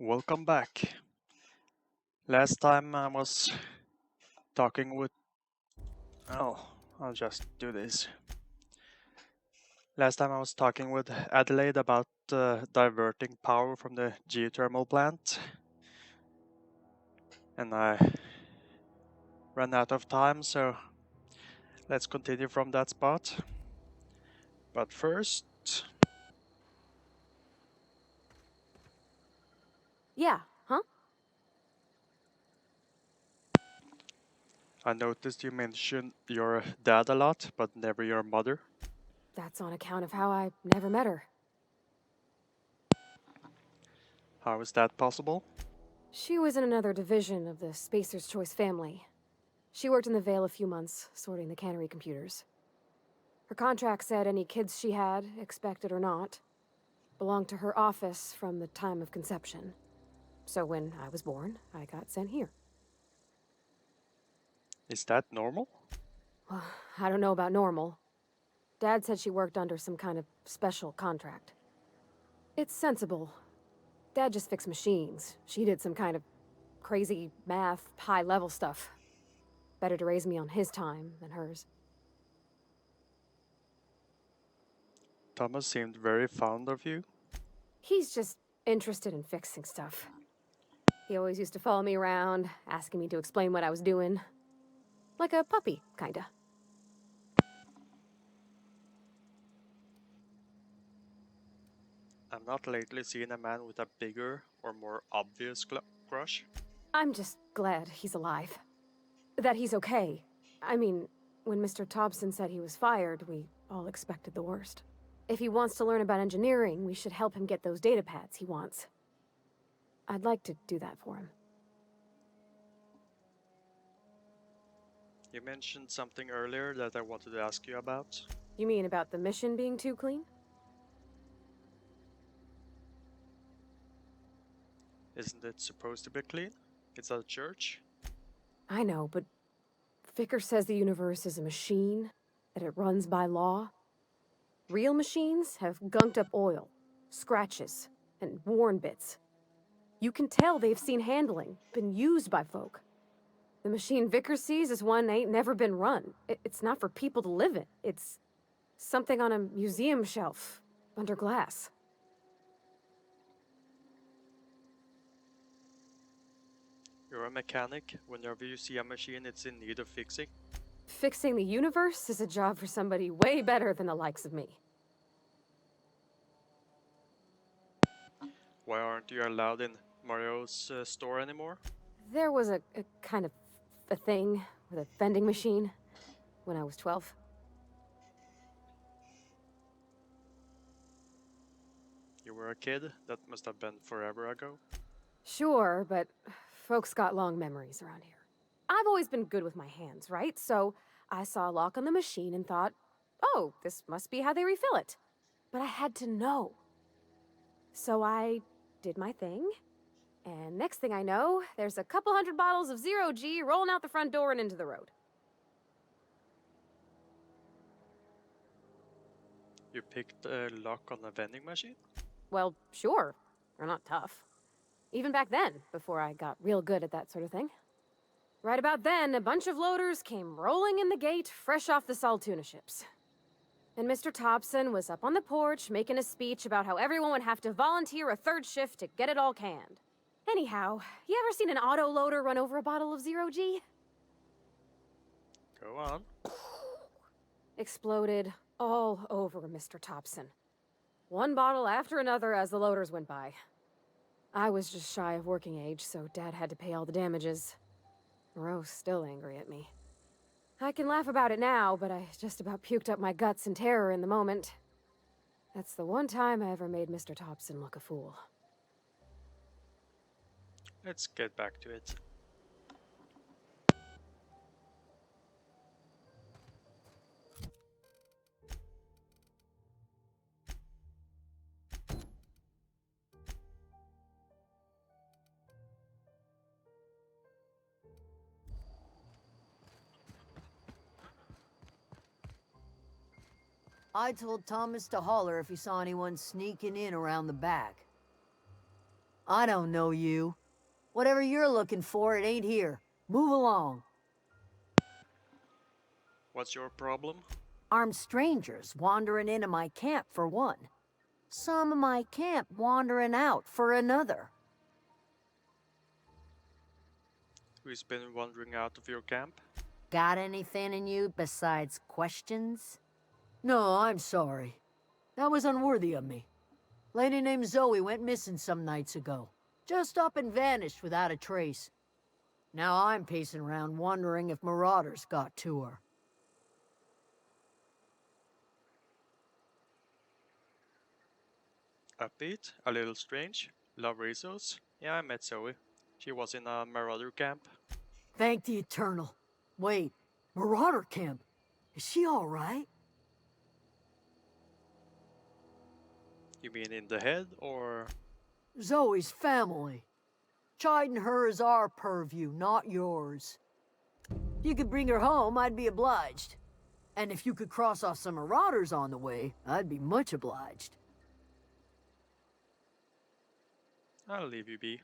Welcome back. Last time I was talking with. Oh, I'll just do this. Last time I was talking with Adelaide about diverting power from the geothermal plant, and I ran out of time, so let's continue from that spot. But first, Yeah, huh? I noticed you mentioned your dad a lot, but never your mother. That's on account of how I never met her. How is that possible? She was in another division of the Spacer's Choice family. She worked in the Vale a few months, sorting the cannery computers. Her contract said any kids she had, expected or not, belonged to her office from the time of conception. So when I was born, I got sent here. Is that normal? Well, I don't know about normal. Dad said she worked under some kind of special contract. It's sensible. Dad just fixed machines. She did some kind of crazy math, high-level stuff. Better to raise me on his time than hers. Thomas seemed very fond of you. He's just interested in fixing stuff. He always used to follow me around, asking me to explain what I was doing. Like a puppy, kinda. I'm not lately seeing a man with a bigger or more obvious crush. I'm just glad he's alive. That he's okay. I mean, when Mr. Thompson said he was fired, we all expected the worst. If he wants to learn about engineering, we should help him get those data pads he wants. I'd like to do that for him. You mentioned something earlier that I wanted to ask you about. You mean about the mission being too clean? Isn't it supposed to be clean? It's a church. I know, but Vicker says the universe is a machine, that it runs by law. Real machines have gunked up oil, scratches, and worn bits. You can tell they've seen handling, been used by folk. The machine Vickers sees is one ain't never been run. It's not for people to live in. It's something on a museum shelf, under glass. You're a mechanic. Whenever you see a machine it's in need of fixing. Fixing the universe is a job for somebody way better than the likes of me. Why aren't you allowed in Mario's store anymore? There was a kind of a thing with a vending machine when I was 12. You were a kid? That must have been forever ago. Sure, but folks got long memories around here. I've always been good with my hands, right? So I saw a lock on the machine and thought, oh, this must be how they refill it. But I had to know. So I did my thing, and next thing I know, there's a couple hundred bottles of Zero G rolling out the front door and into the road. You picked a lock on a vending machine? Well, sure. They're not tough. Even back then, before I got real good at that sort of thing. Right about then, a bunch of loaders came rolling in the gate, fresh off the Saltuna ships. And Mr. Thompson was up on the porch making a speech about how everyone would have to volunteer a third shift to get it all canned. Anyhow, you ever seen an auto loader run over a bottle of Zero G? Go on. Exploded all over Mr. Thompson. One bottle after another as the loaders went by. I was just shy of working age, so Dad had to pay all the damages. Moreau's still angry at me. I can laugh about it now, but I just about puked up my guts in terror in the moment. That's the one time I ever made Mr. Thompson look a fool. Let's get back to it. I told Thomas to holler if he saw anyone sneaking in around the back. I don't know you. Whatever you're looking for, it ain't here. Move along. What's your problem? Armed strangers wandering into my camp for one. Some of my camp wandering out for another. Who's been wandering out of your camp? Got anything in you besides questions? No, I'm sorry. That was unworthy of me. Lady named Zoe went missing some nights ago. Just up and vanished without a trace. Now I'm pacing around wondering if marauders got to her. Upbeat, a little strange, love resource. Yeah, I met Zoe. She was in a marauder camp. Thank the Eternal. Wait, marauder camp? Is she alright? You mean in the head, or...? Zoe's family. Chiding her is our purview, not yours. If you could bring her home, I'd be obliged. And if you could cross off some marauders on the way, I'd be much obliged. I'll leave you be.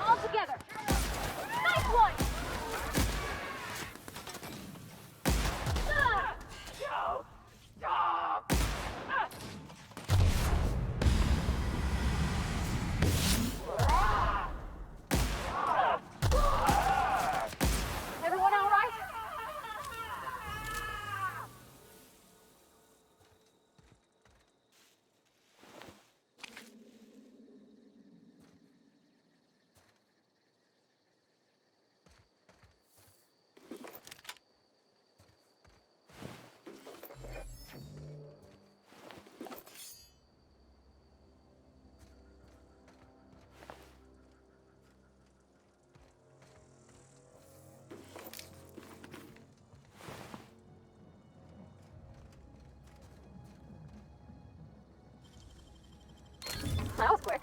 All together! Nice one! Everyone all right? That was quick.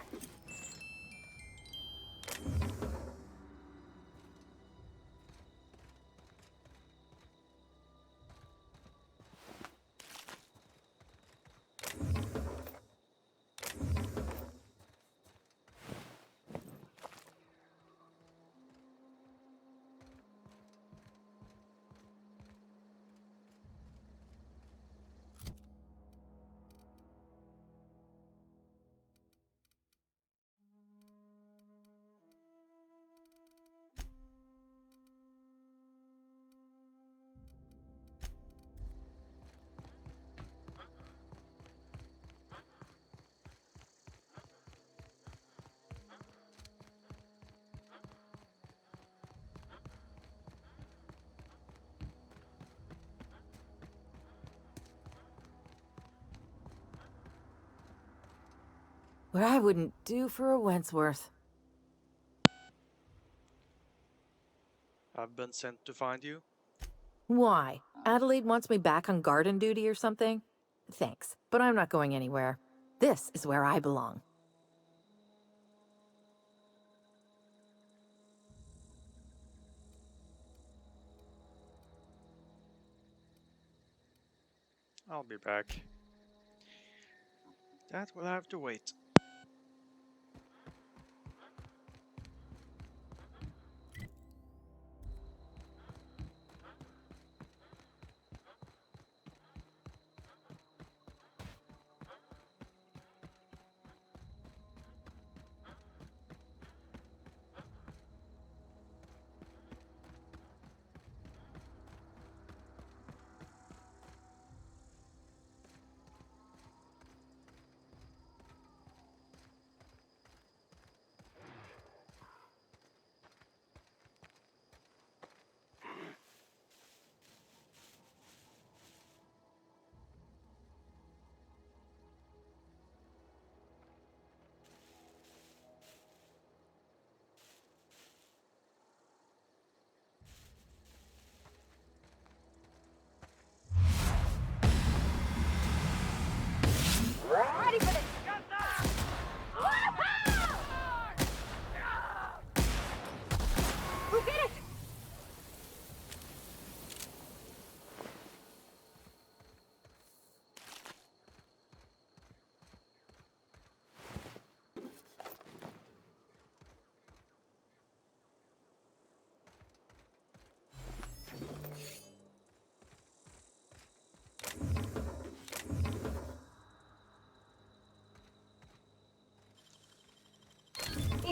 What I wouldn't do for a Wentworth. I've been sent to find you. Why? Adelaide wants me back on garden duty or something? Thanks, but I'm not going anywhere. This is where I belong. I'll be back. That will have to wait.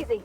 easy.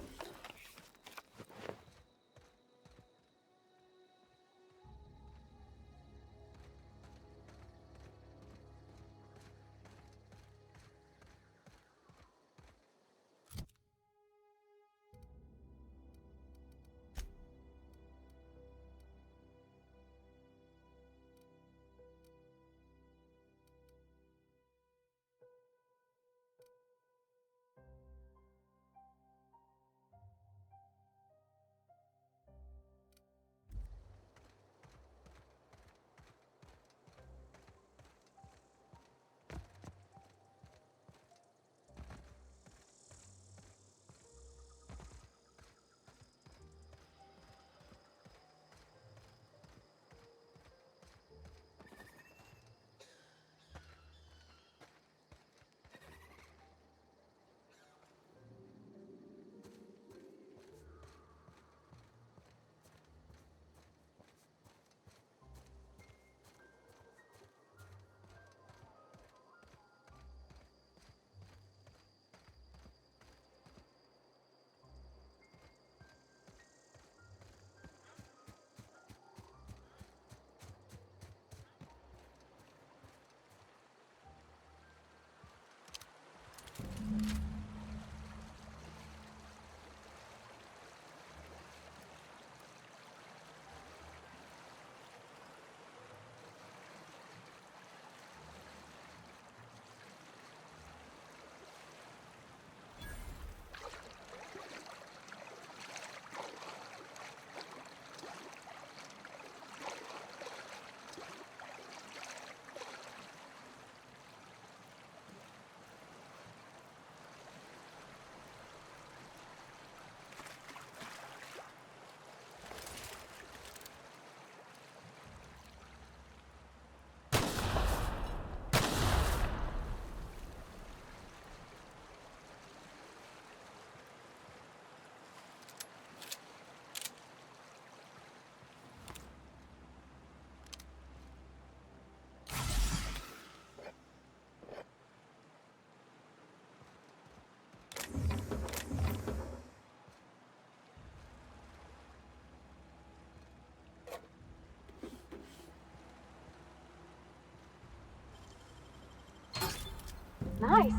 Nice.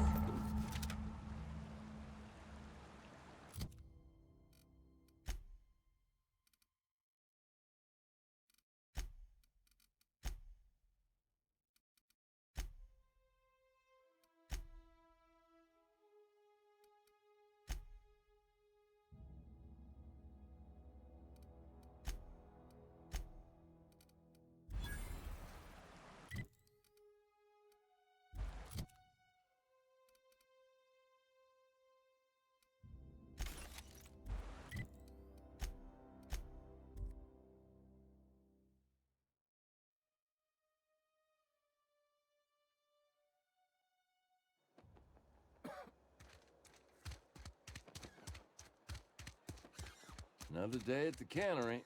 Another day at the cannery.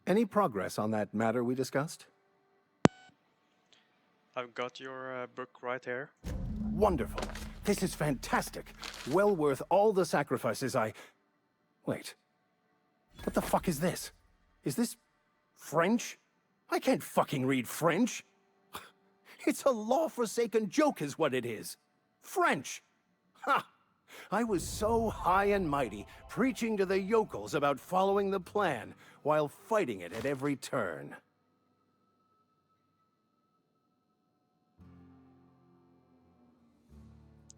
Any progress on that matter we discussed? I've got your book right here. Wonderful. This is fantastic. Well worth all the sacrifices I... Wait. What the fuck is this? Is this... French? I can't fucking read French. It's a law-forsaken joke is what it is. French! Ha! I was so high and mighty, preaching to the yokels about following the plan, while fighting it at every turn.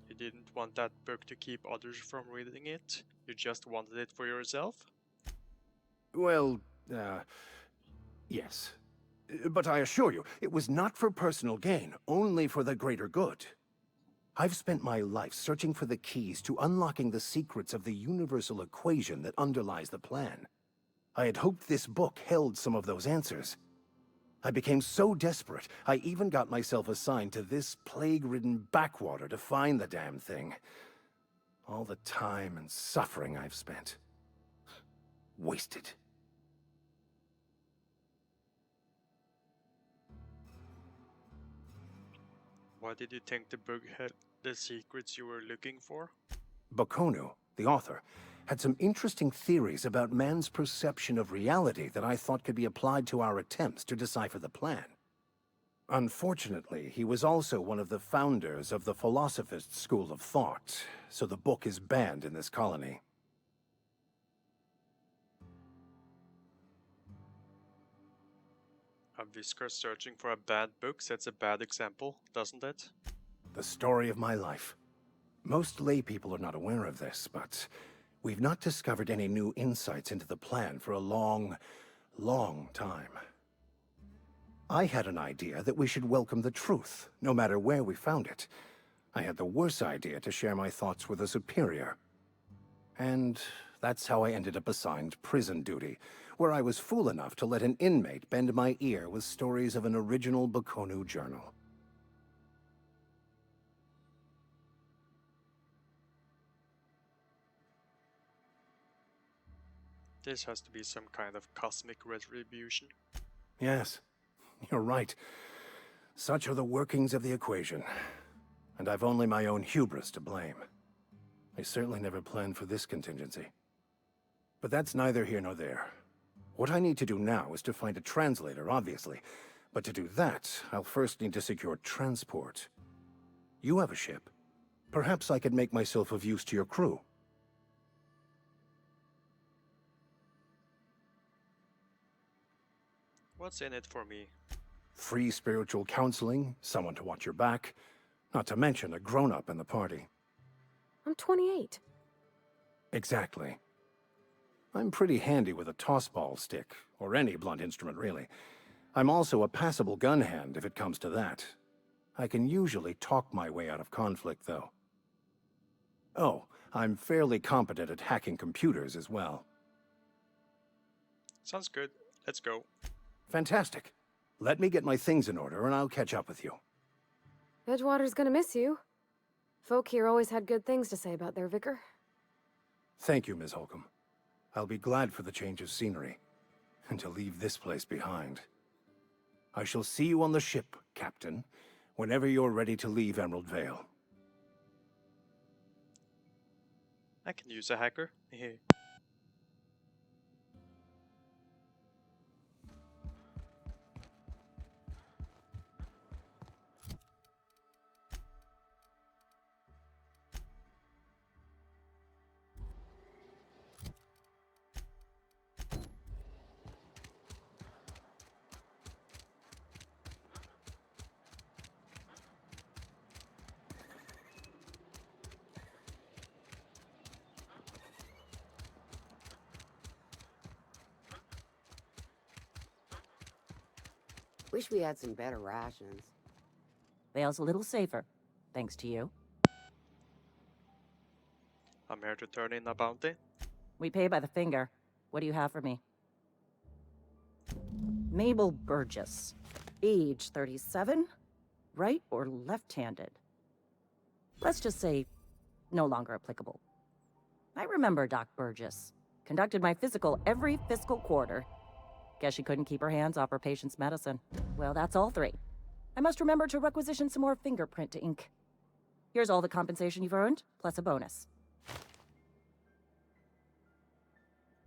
You didn't want that book to keep others from reading it? You just wanted it for yourself? Well, yes. But I assure you, it was not for personal gain, only for the greater good. I've spent my life searching for the keys to unlocking the secrets of the universal equation that underlies the plan. I had hoped this book held some of those answers. I became so desperate, I even got myself assigned to this plague-ridden backwater to find the damn thing. All the time and suffering I've spent. Wasted. Why did you think the book had the secrets you were looking for? Bakono, the author, had some interesting theories about man's perception of reality that I thought could be applied to our attempts to decipher the plan. Unfortunately, he was also one of the founders of the Philosophist school of thought, so the book is banned in this colony. A whisker searching for a bad book sets a bad example, doesn't it? The story of my life. Most lay people are not aware of this, but we've not discovered any new insights into the plan for a long, long time. I had an idea that we should welcome the truth, no matter where we found it. I had the worse idea to share my thoughts with a superior. And that's how I ended up assigned prison duty, where I was fool enough to let an inmate bend my ear with stories of an original Bakono journal. This has to be some kind of cosmic retribution. Yes, you're right. Such are the workings of the equation. And I've only my own hubris to blame. I certainly never planned for this contingency. But that's neither here nor there. What I need to do now is to find a translator, obviously. But to do that, I'll first need to secure transport. You have a ship. Perhaps I could make myself of use to your crew. What's in it for me? Free spiritual counseling, someone to watch your back, not to mention a grown-up in the party. I'm 28. Exactly. I'm pretty handy with a tossball stick, or any blunt instrument, really. I'm also a passable gun hand, if it comes to that. I can usually talk my way out of conflict, though. Oh, I'm fairly competent at hacking computers as well. Sounds good. Let's go. Fantastic. Let me get my things in order, and I'll catch up with you. Edgewater's gonna miss you. Folk here always had good things to say about their vicar. Thank you, Ms. Holcomb. I'll be glad for the change of scenery, and to leave this place behind. I shall see you on the ship, Captain, whenever you're ready to leave Emerald Vale. I can use a hacker. Wish we had some better rations. Vale's a little safer, thanks to you. I'm here to turn in a bounty. We pay by the finger. What do you have for me? Mabel Burgess. Age 37? Right or left-handed? Let's just say, no longer applicable. I remember Doc Burgess. Conducted my physical every fiscal quarter. Guess she couldn't keep her hands off her patient's medicine. Well, that's all three. I must remember to requisition some more fingerprint ink. Here's all the compensation you've earned, plus a bonus.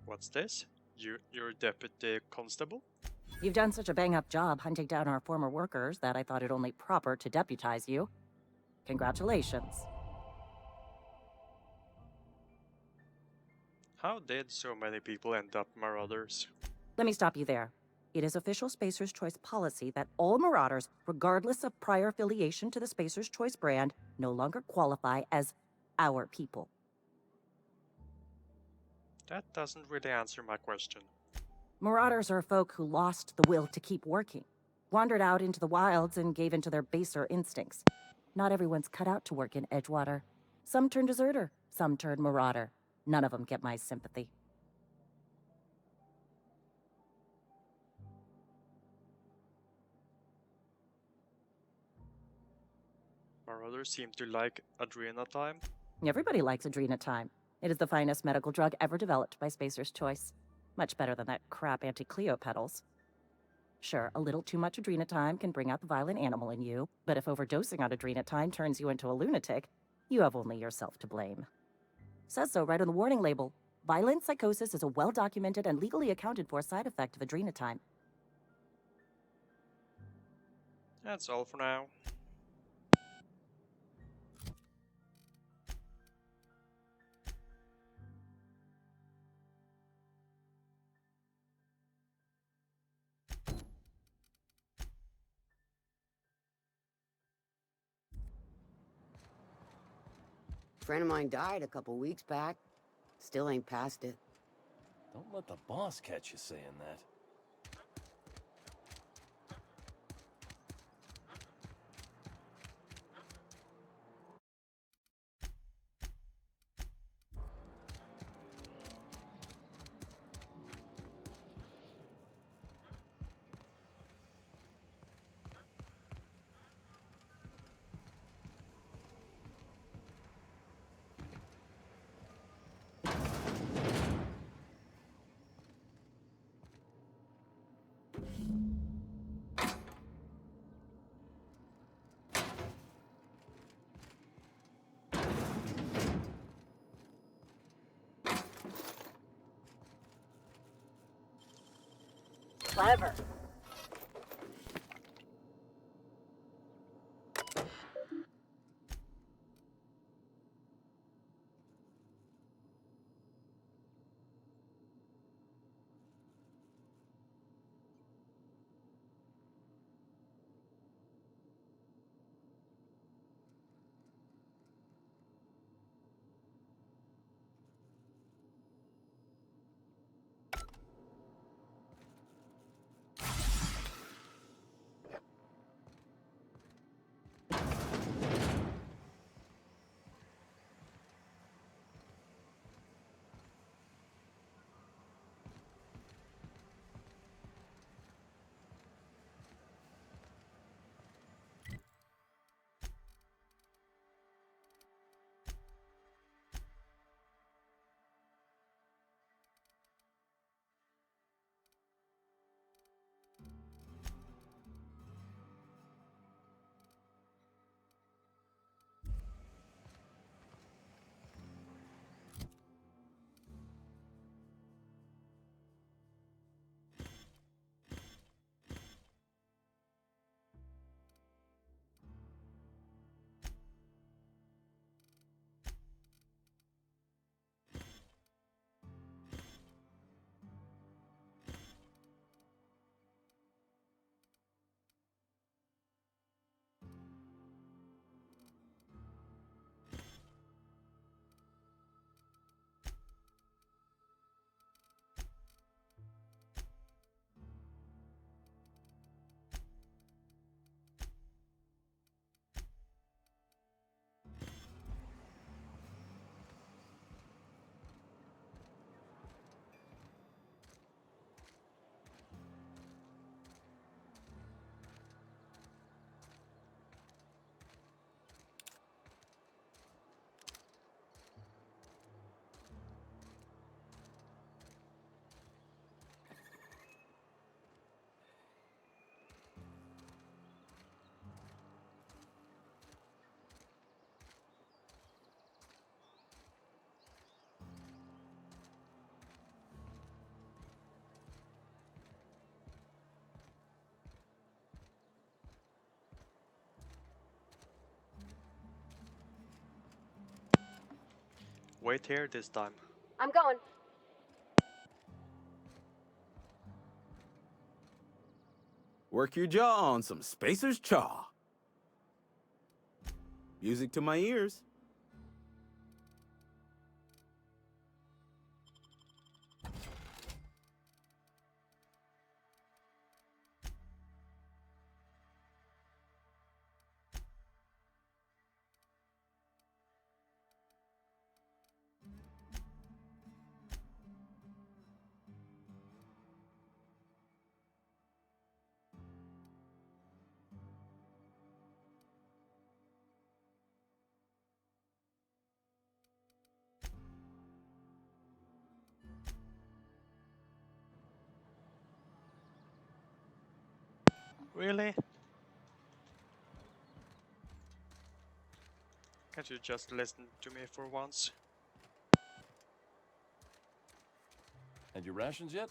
What's this? You're deputy constable? You've done such a bang-up job hunting down our former workers that I thought it only proper to deputize you. Congratulations. How did so many people end up marauders? Let me stop you there. It is official Spacer's Choice policy that all Marauders, regardless of prior affiliation to the Spacer's Choice brand, no longer qualify as our people. That doesn't really answer my question. Marauders are folk who lost the will to keep working, wandered out into the wilds and gave into their baser instincts. Not everyone's cut out to work in Edgewater. Some turn deserter, some turn Marauder. None of them get my sympathy. Marauders seem to like Adrena time. Everybody likes Adrena time. It is the finest medical drug ever developed by Spacer's Choice. Much better than that crap anti-Cleo pedals. Sure, a little too much adrenatime can bring out the violent animal in you, but if overdosing on adrenatime turns you into a lunatic, you have only yourself to blame. Says so right on the warning label. Violent psychosis is a well-documented and legally accounted for side effect of adrenatime. That's all for now. Friend of mine died a couple weeks back. Still ain't past it. Don't let the boss catch you saying that. Clever. Wait here this time. I'm going. Work your jaw on some Spacer's Chaw. Music to my ears. Really? Can't you just listen to me for once? Had your rations yet?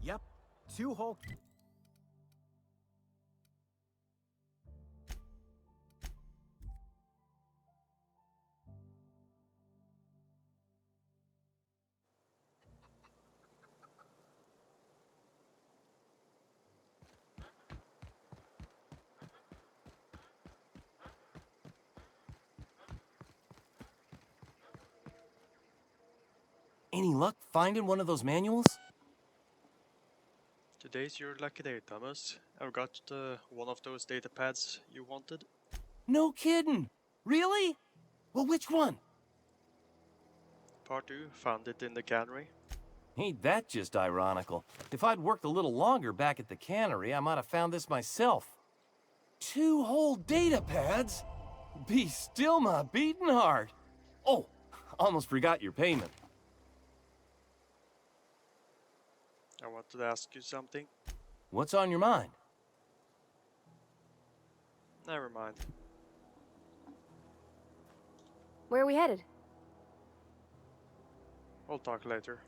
Yep. 2 whole... Any luck finding one of those manuals? Today's your lucky day, Thomas. I've got one of those data pads you wanted. No kidding. Really? Well, which one? Part 2, found it in the cannery. Ain't that just ironical? If I'd worked a little longer back at the cannery, I might have found this myself. 2 whole data pads? Be still my beating heart. Oh, almost forgot your payment. I wanted to ask you something. What's on your mind? Never mind. Where are we headed? We'll talk later.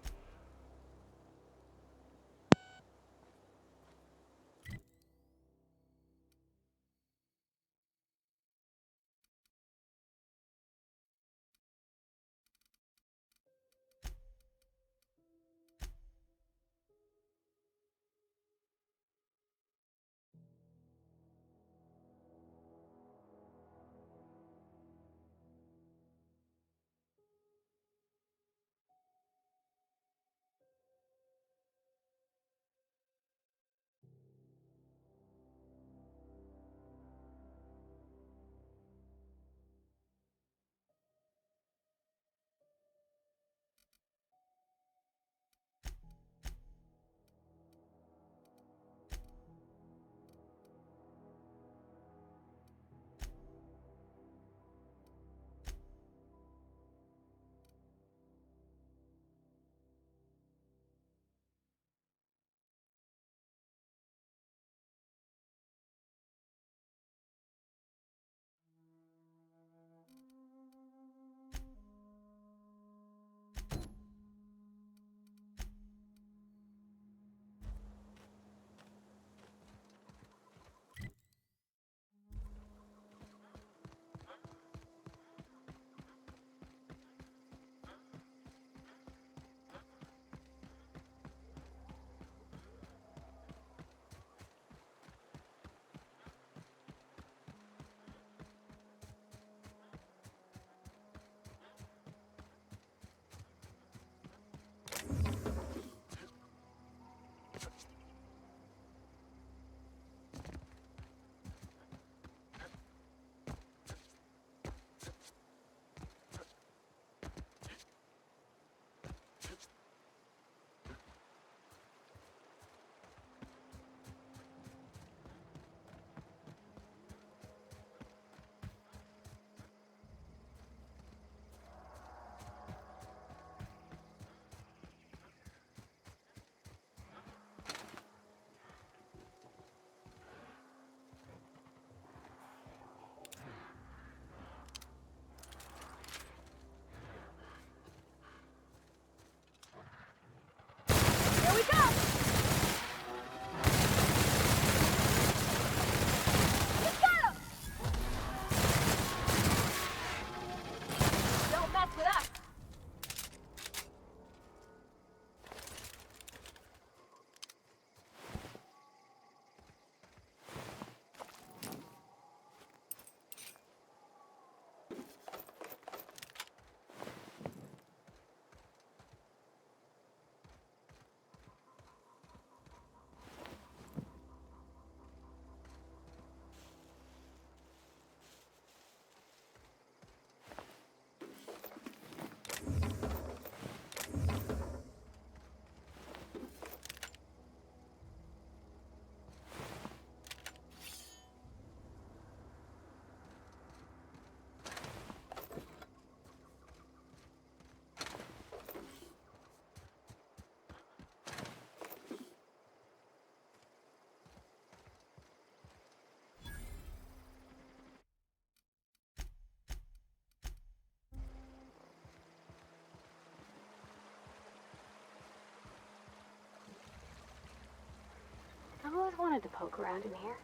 wanted to poke around in here.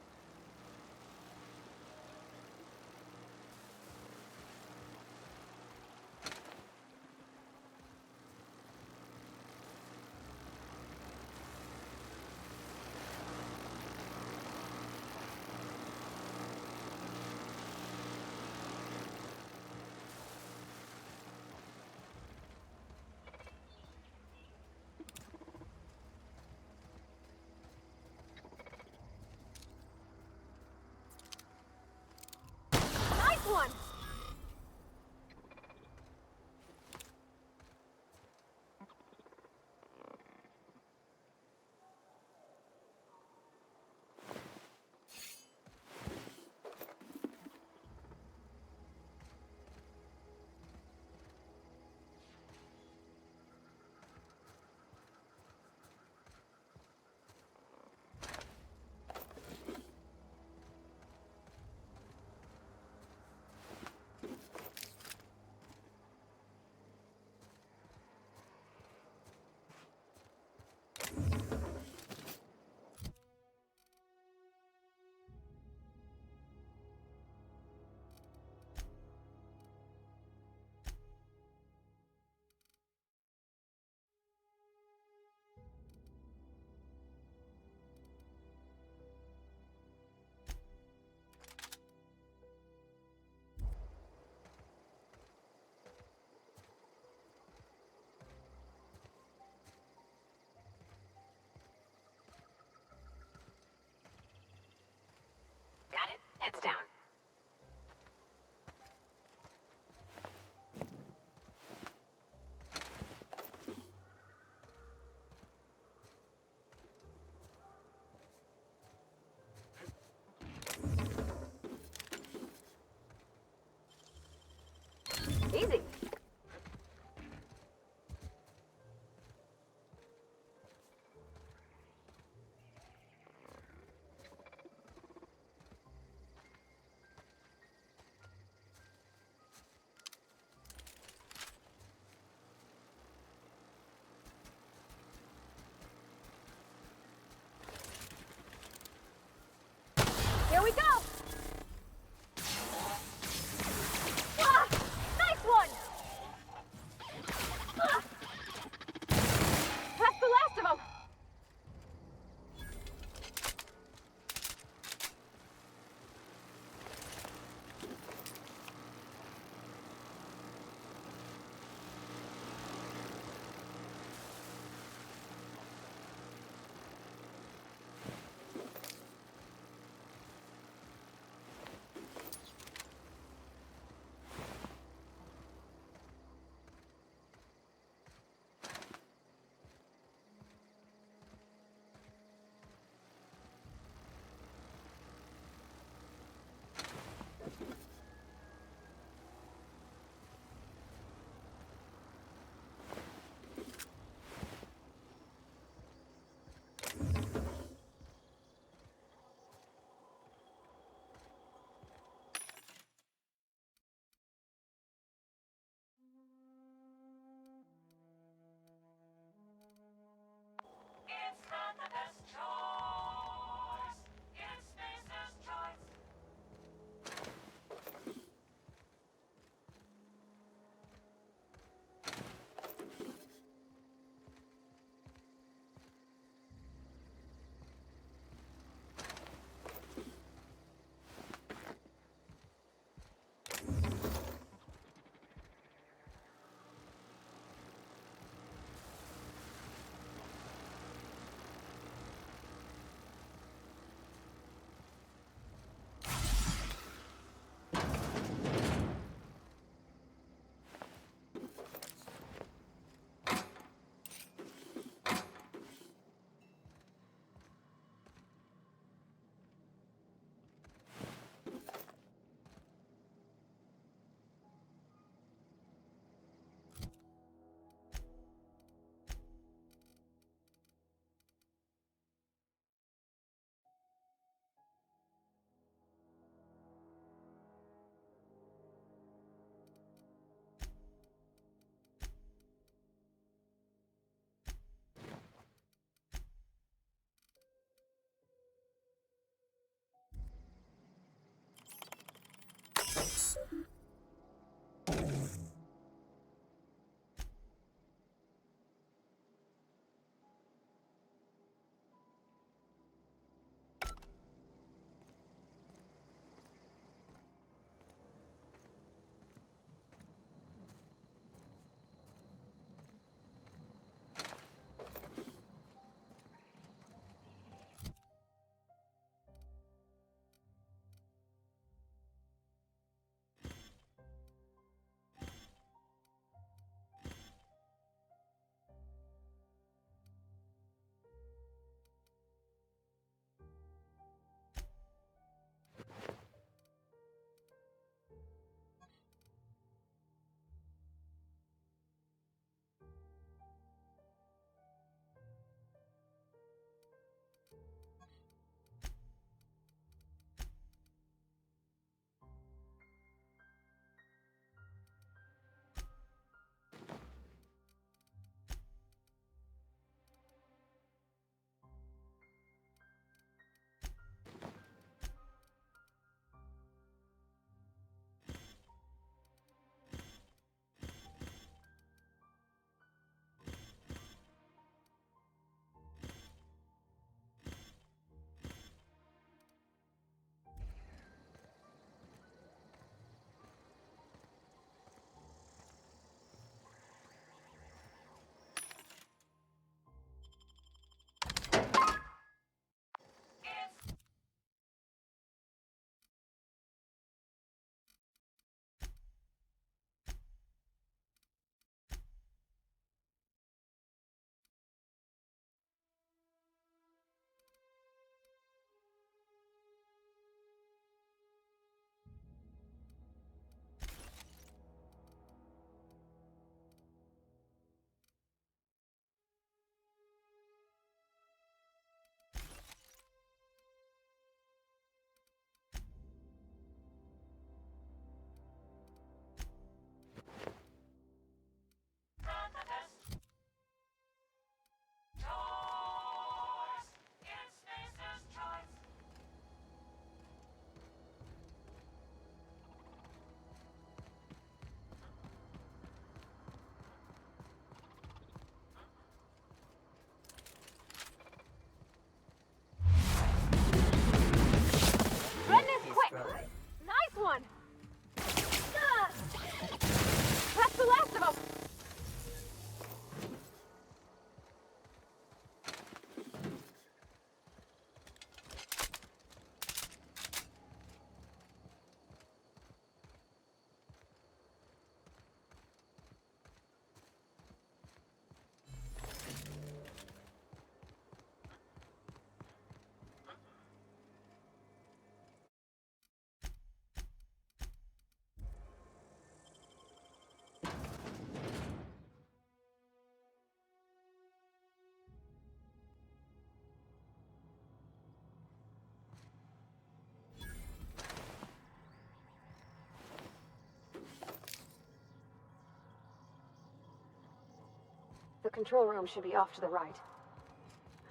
control room should be off to the right.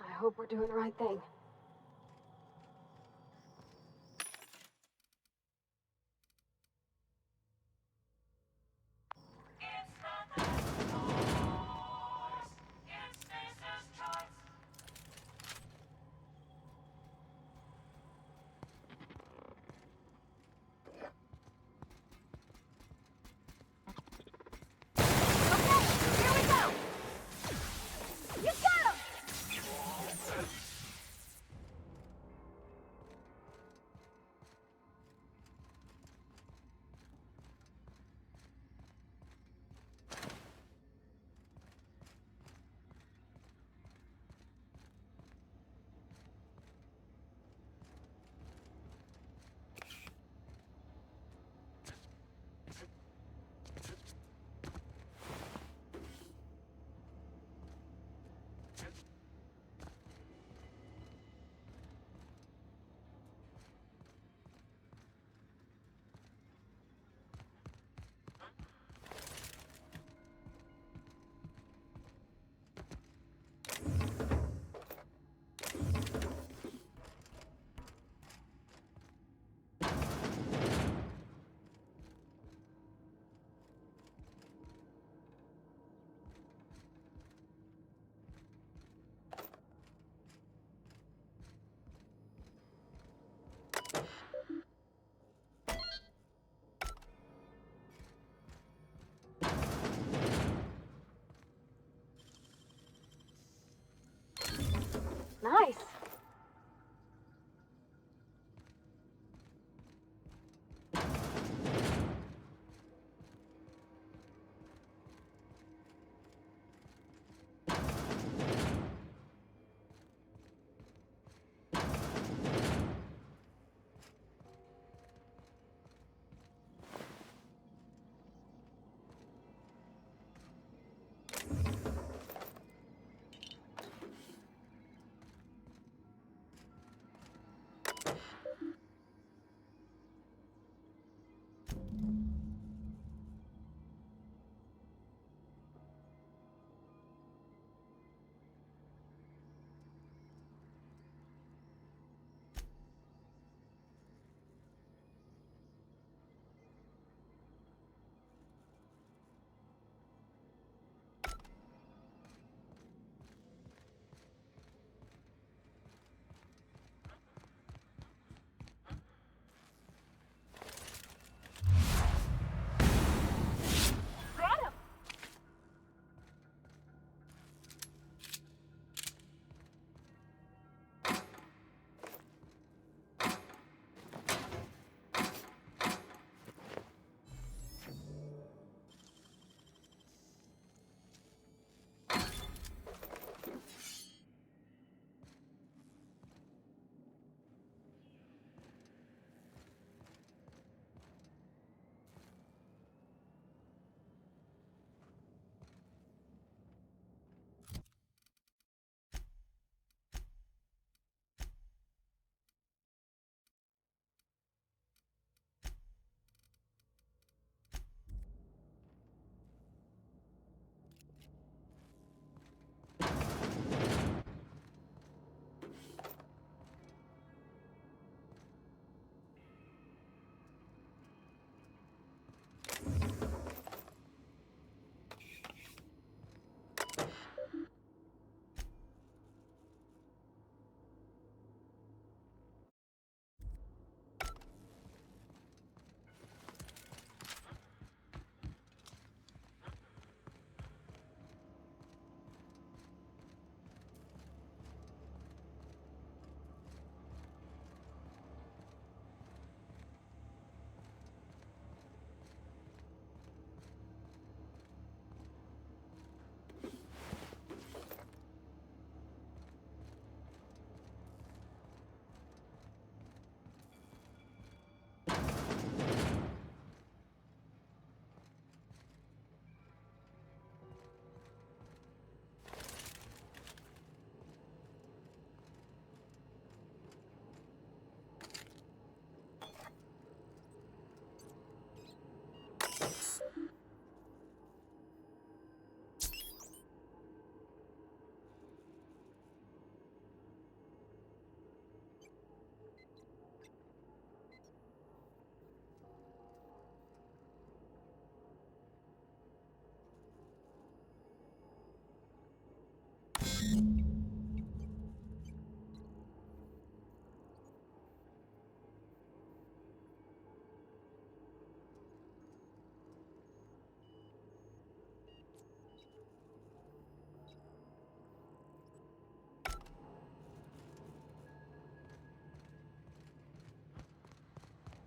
I hope we're doing the right thing. Nice.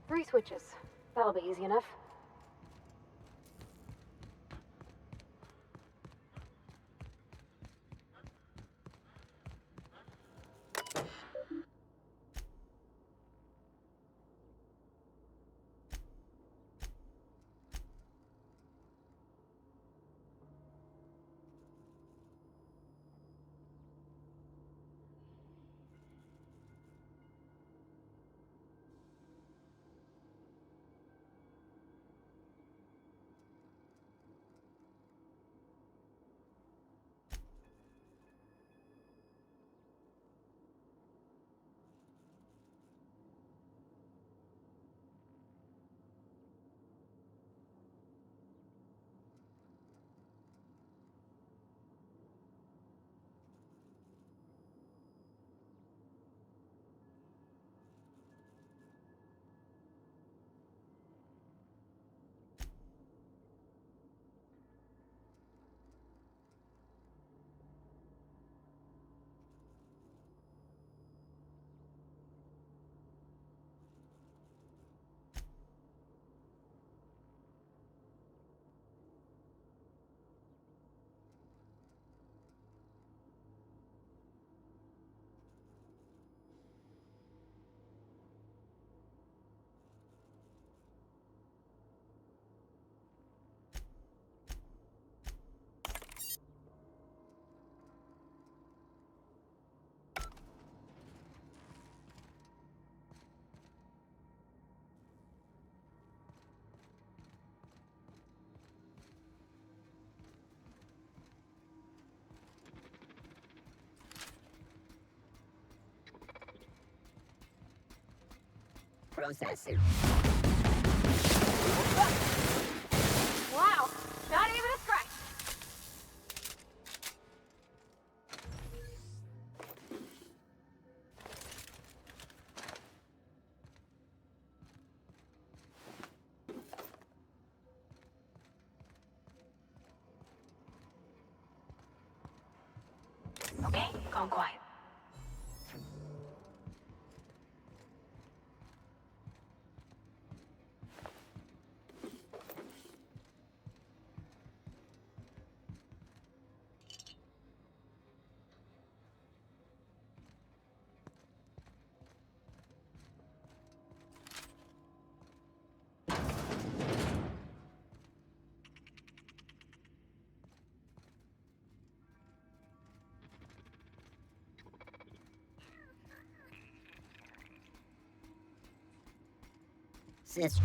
3 switches. That'll be easy enough. Processing. Wow, not even a scratch. Okay, gone quiet. Sis.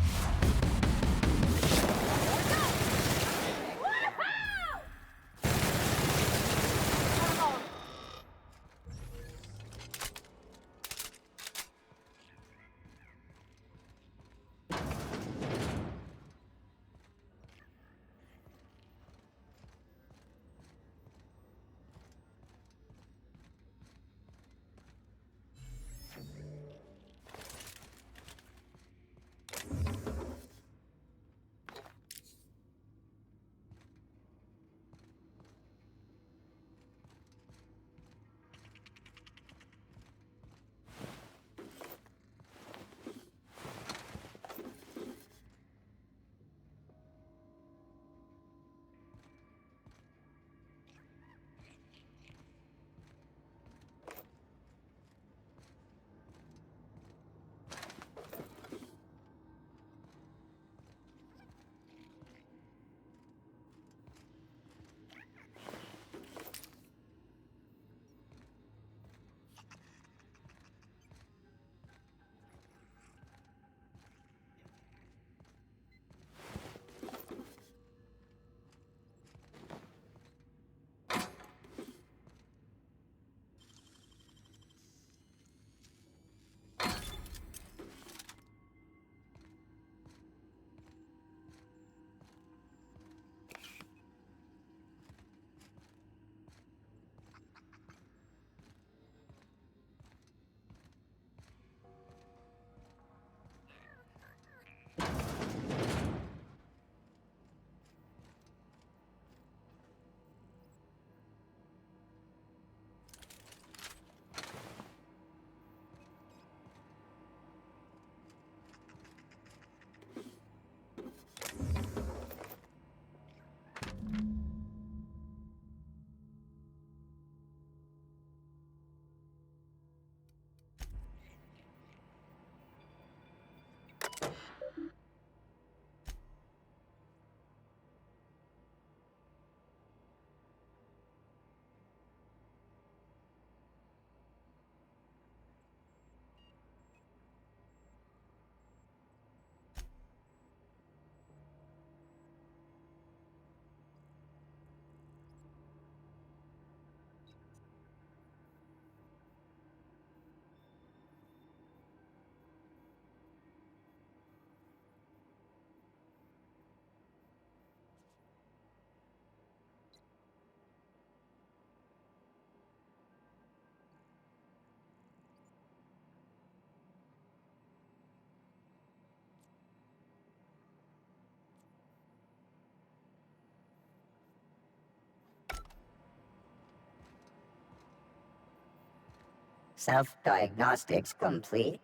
Self-diagnostics complete.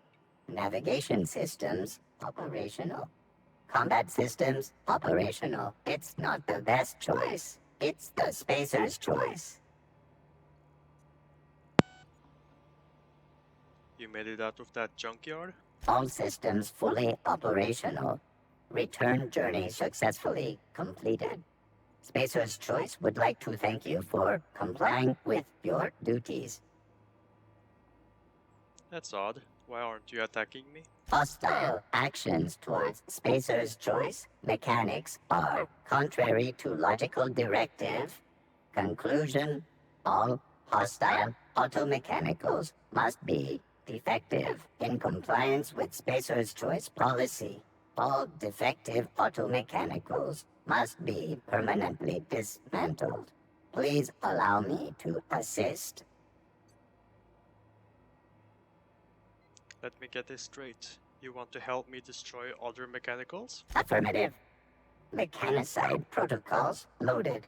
Navigation systems operational. Combat systems operational. It's not the best choice. It's the spacer's choice. You made it out of that junkyard? All systems fully operational. Return journey successfully completed. Spacer's Choice would like to thank you for complying with your duties. That's odd. Why aren't you attacking me? Hostile actions towards Spacer's Choice mechanics are contrary to logical directive. Conclusion: all hostile automechanicals must be defective in compliance with Spacer's Choice policy. All defective automechanicals must be permanently dismantled. Please allow me to assist. Let me get this straight. You want to help me destroy other mechanicals? Affirmative. Mechanicide protocols loaded.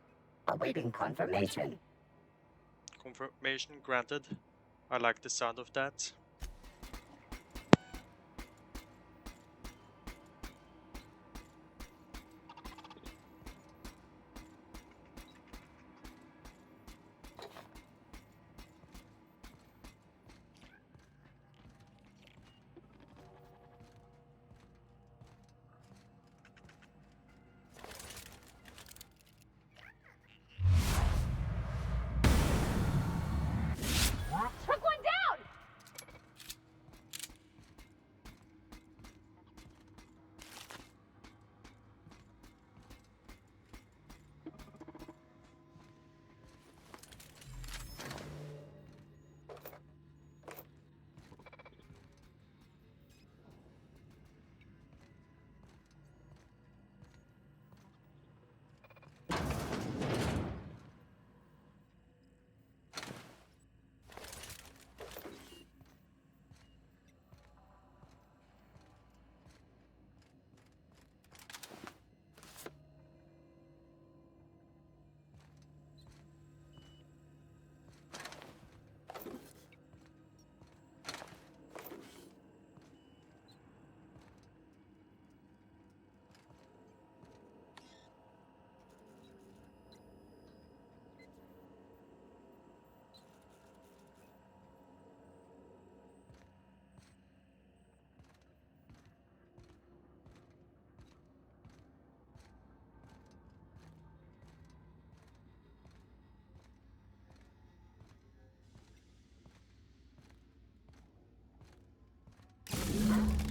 Awaiting confirmation. Confirmation granted. I like the sound of that. Took one down!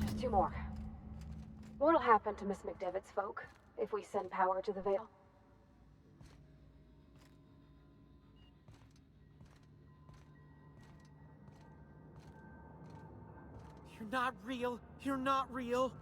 Just two more. What'll happen to Miss McDevitt's folk if we send power to the Vale? You're not real. You're not real.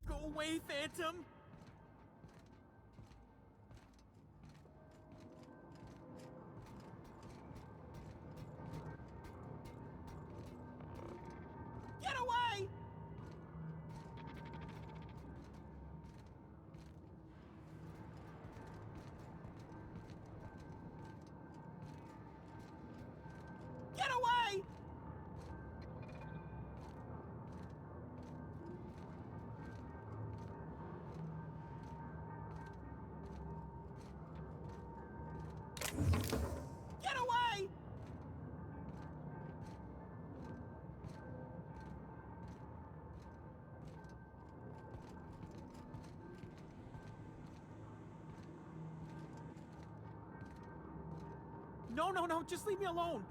Go away, Phantom! Get away! Get away! Get away! No, no, no, just leave me alone.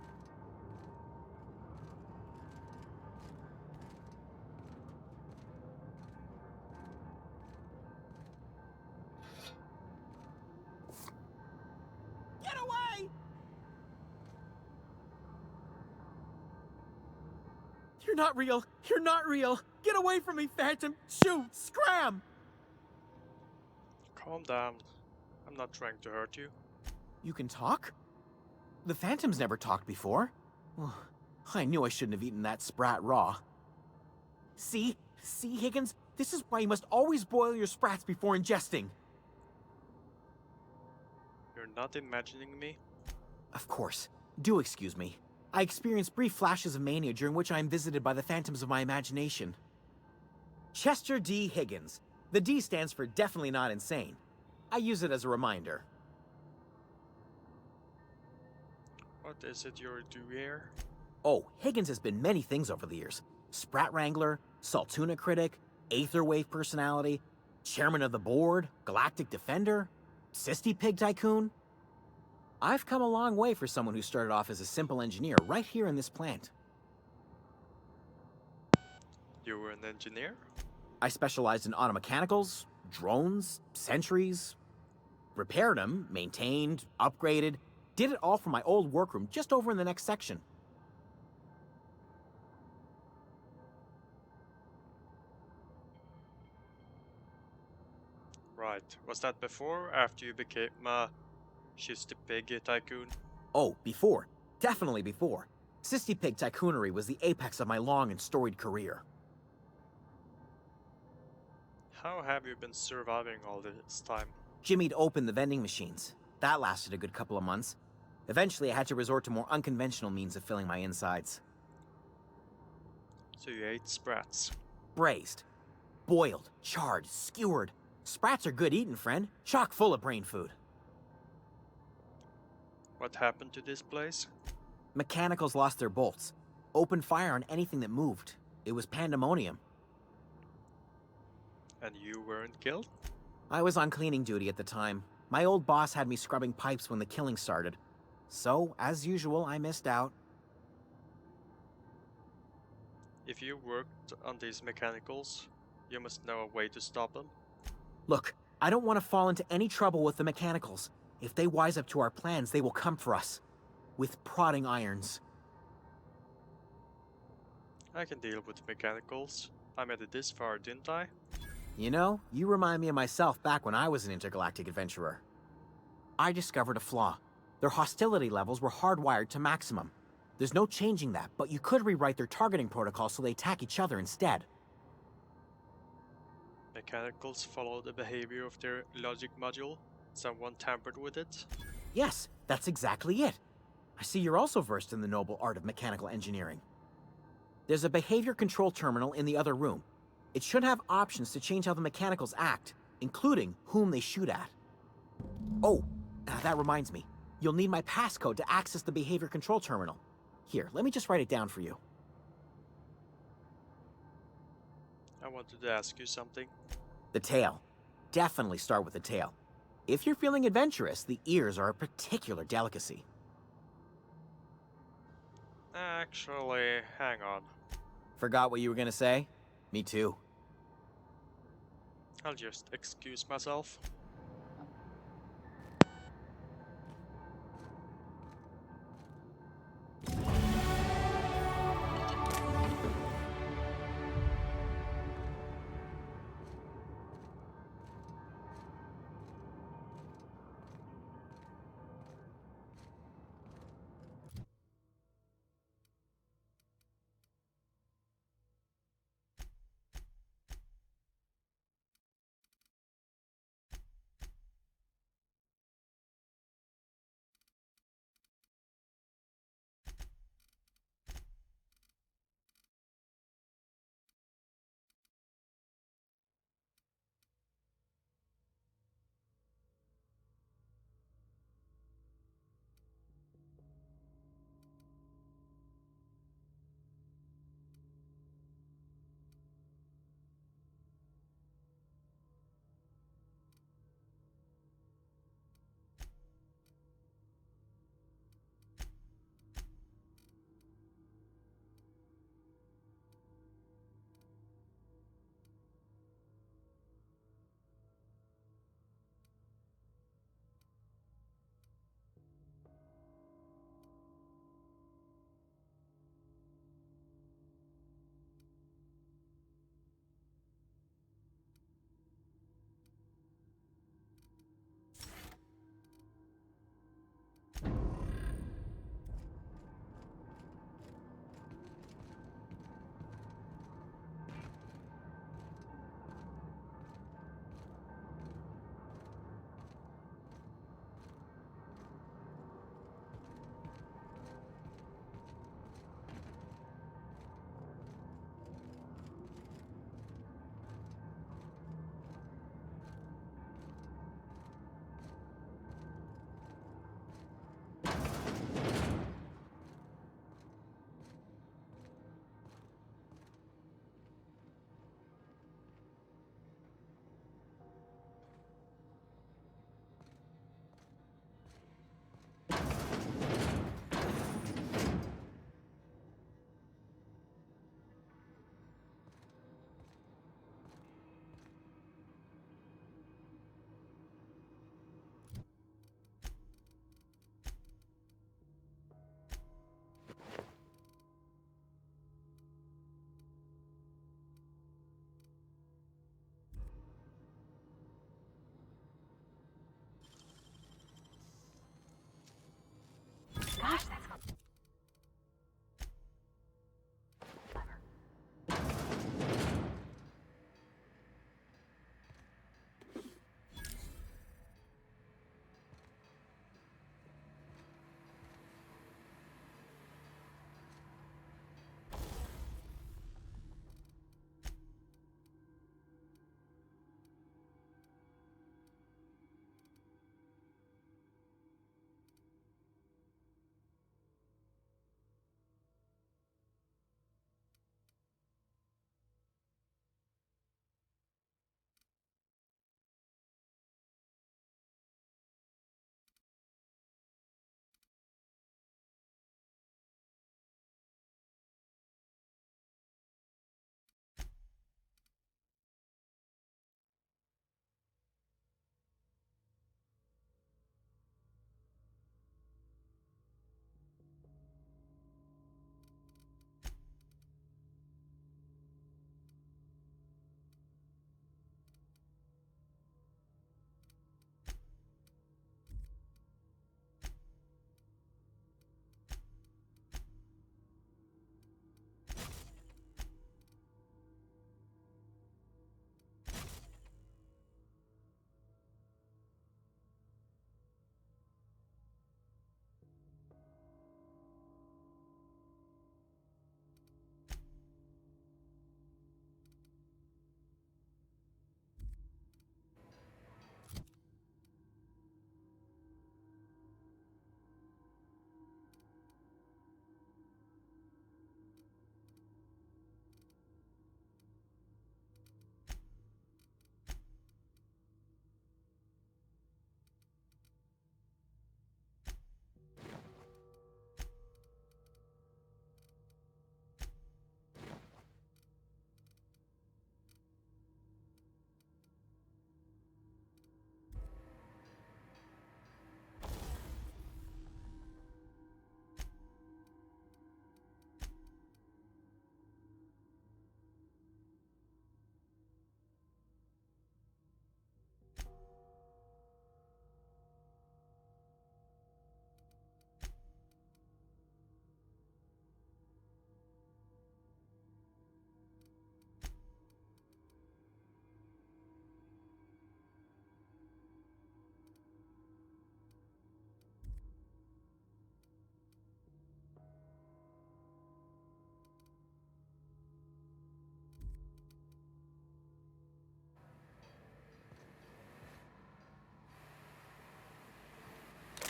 Get away! You're not real. You're not real. Get away from me, Phantom. Shoot! Scram! Calm down. I'm not trying to hurt you. You can talk? The Phantoms never talked before. Well, I knew I shouldn't have eaten that sprat raw. See? See, Higgins? This is why you must always boil your sprats before ingesting. You're not imagining me? Of course. Do excuse me. I experience brief flashes of mania during which I am visited by the phantoms of my imagination. Chester D. Higgins. The D stands for definitely not insane. I use it as a reminder. What is it you do here? Oh, Higgins has been many things over the years. Sprat Wrangler, Saltuna Critic, Aetherwave Personality, Chairman of the Board, Galactic Defender, Sisty Pig Tycoon. I've come a long way for someone who started off as a simple engineer right here in this plant. You were an engineer? I specialized in automechanicals, drones, sentries, repaired them, maintained, upgraded, did it all from my old workroom just over in the next section. Right. Was that before or after you became a Sisty Pig Tycoon? Oh, before. Definitely before. Sisty Pig Tycoonery was the apex of my long and storied career. How have you been surviving all this time? Jimmy'd opened the vending machines. That lasted a good couple of months. Eventually, I had to resort to more unconventional means of filling my insides. So you ate sprats? Braised. Boiled, charred, skewered. Sprats are good eating, friend. Chock full of brain food. What happened to this place? Mechanicals lost their bolts. Opened fire on anything that moved. It was pandemonium. And you weren't killed? I was on cleaning duty at the time. My old boss had me scrubbing pipes when the killing started. So, as usual, I missed out. If you worked on these mechanicals, you must know a way to stop them. Look, I don't want to fall into any trouble with the mechanicals. If they wise up to our plans, they will come for us. With prodding irons. I can deal with mechanicals. I made it this far, didn't I? You know, you remind me of myself back when I was an intergalactic adventurer. I discovered a flaw. Their hostility levels were hardwired to maximum. There's no changing that, but you could rewrite their targeting protocol so they attack each other instead. Mechanicals follow the behavior of their logic module. Someone tampered with it? Yes, that's exactly it. I see you're also versed in the noble art of mechanical engineering. There's a behavior control terminal in the other room. It should have options to change how the mechanicals act, including whom they shoot at. Oh, that reminds me. You'll need my passcode to access the behavior control terminal. Here, let me just write it down for you. I wanted to ask you something. The tail. Definitely start with the tail. If you're feeling adventurous, the ears are a particular delicacy. Actually, hang on. Forgot what you were gonna say? Me too. I'll just excuse myself.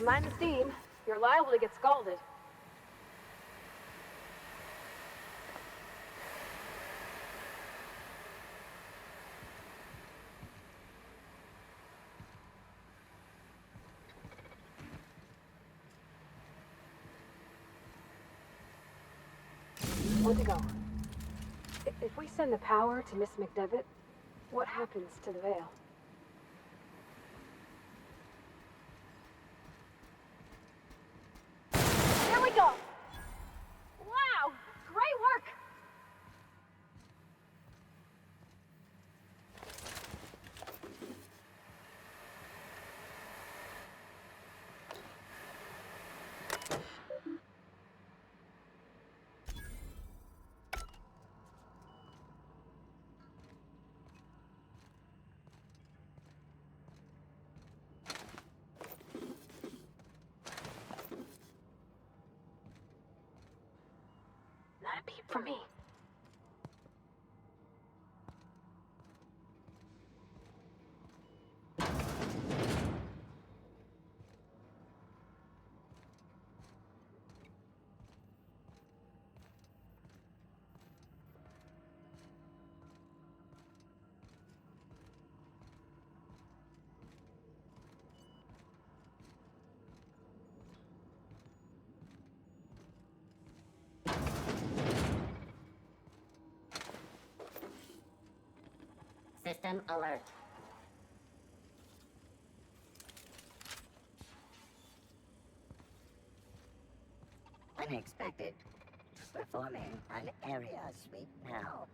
mind the steam. You're liable to get scalded. Where'd it go? If we send the power to Miss McDevitt, what happens to the veil? There we go! Wow! Great work! Not a peep from me. System alert. Unexpected. Performing an area sweep now.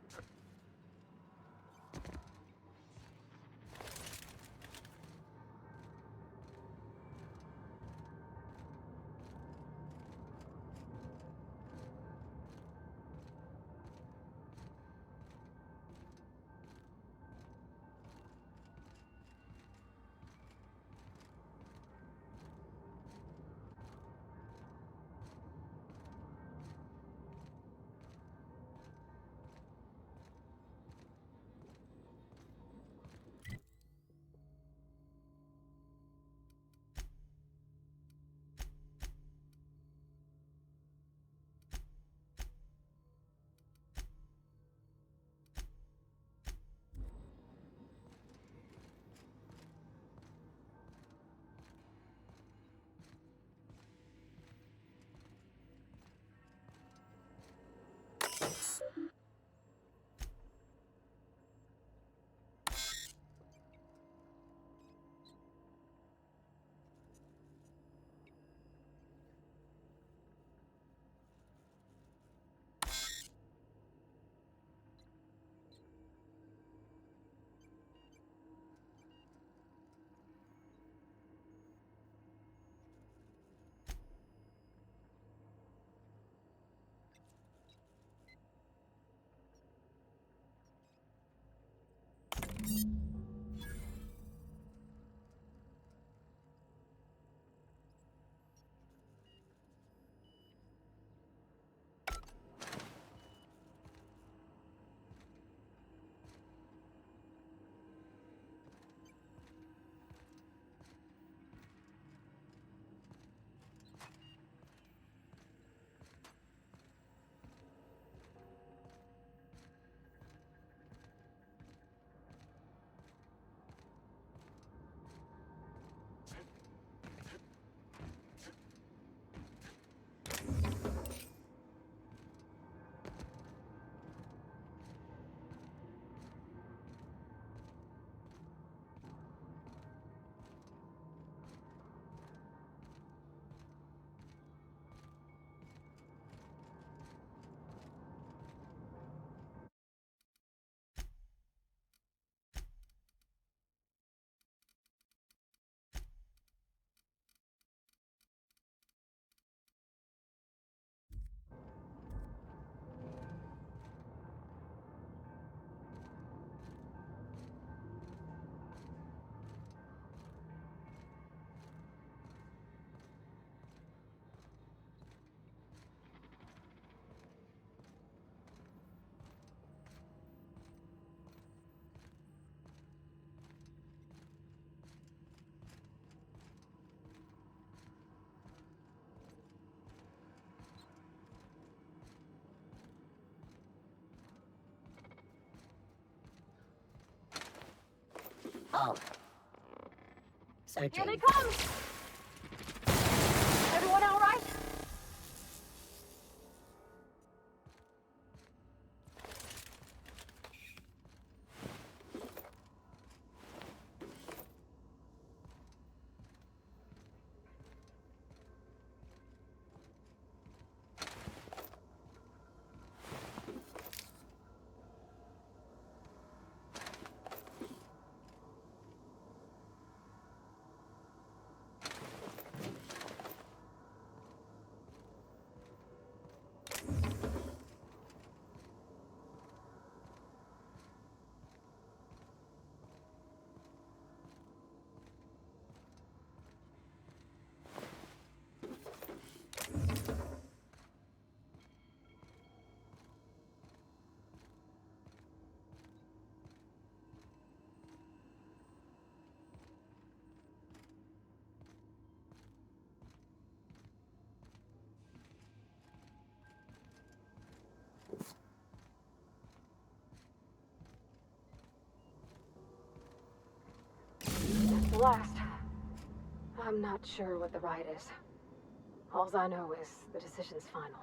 all. Searching. Here they come! Everyone all right? The last. I'm not sure what the right is. All I know is the decision's final.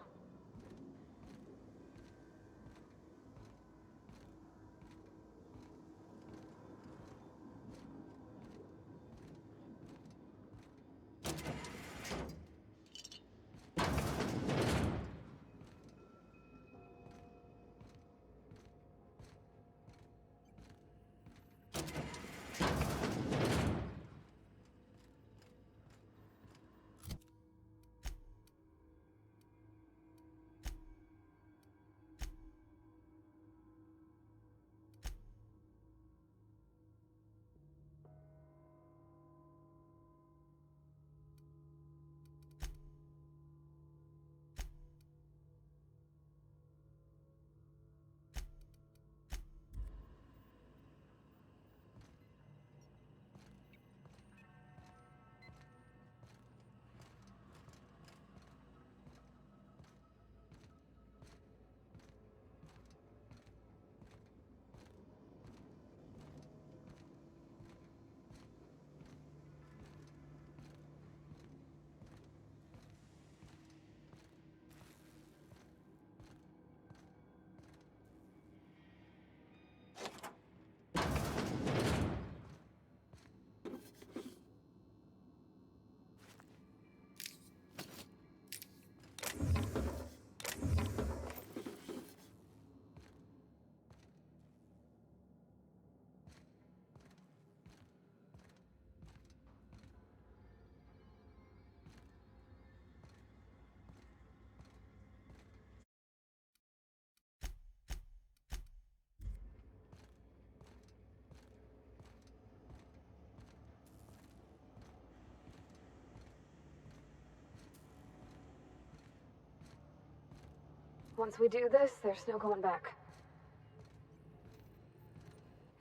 Once we do this, there's no going back.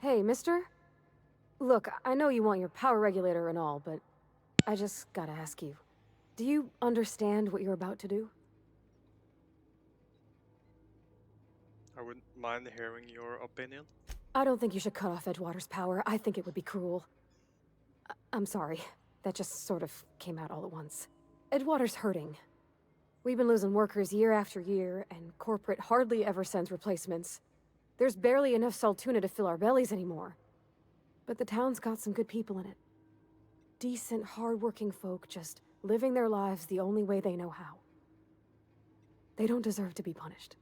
Hey, mister? Look, I know you want your power regulator and all, but I just gotta ask you. Do you understand what you're about to do? I wouldn't mind hearing your opinion. I don't think you should cut off Edgewater's power. I think it would be cruel. I'm sorry. That just sort of came out all at once. Edgewater's hurting. We've been losing workers year after year, and corporate hardly ever sends replacements. There's barely enough Saltuna to fill our bellies anymore. But the town's got some good people in it. Decent, hard-working folk just living their lives the only way they know how. They don't deserve to be punished.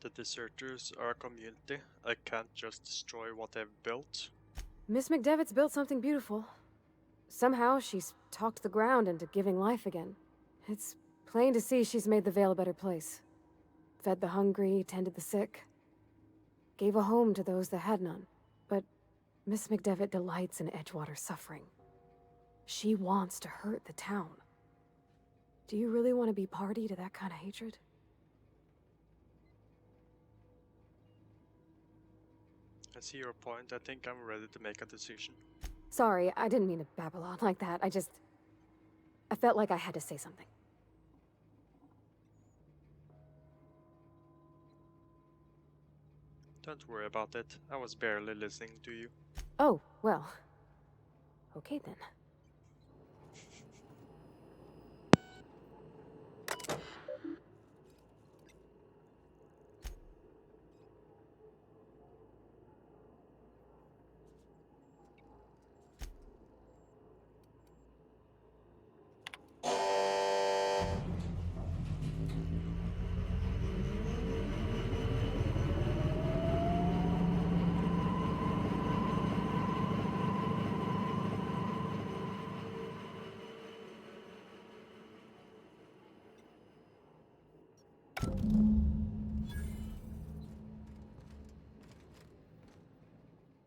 The deserters are a community. I can't just destroy what they've built. Miss McDevitt's built something beautiful. Somehow, she's talked the ground into giving life again. It's plain to see she's made the Vale a better place. Fed the hungry, tended the sick. Gave a home to those that had none. But Miss McDevitt delights in Edgewater's suffering. She wants to hurt the town. Do you really want to be party to that kind of hatred? I see your point. I think I'm ready to make a decision. Sorry, I didn't mean to babble on like that. I felt like I had to say something. Don't worry about it. I was barely listening to you. Oh, well. Okay then.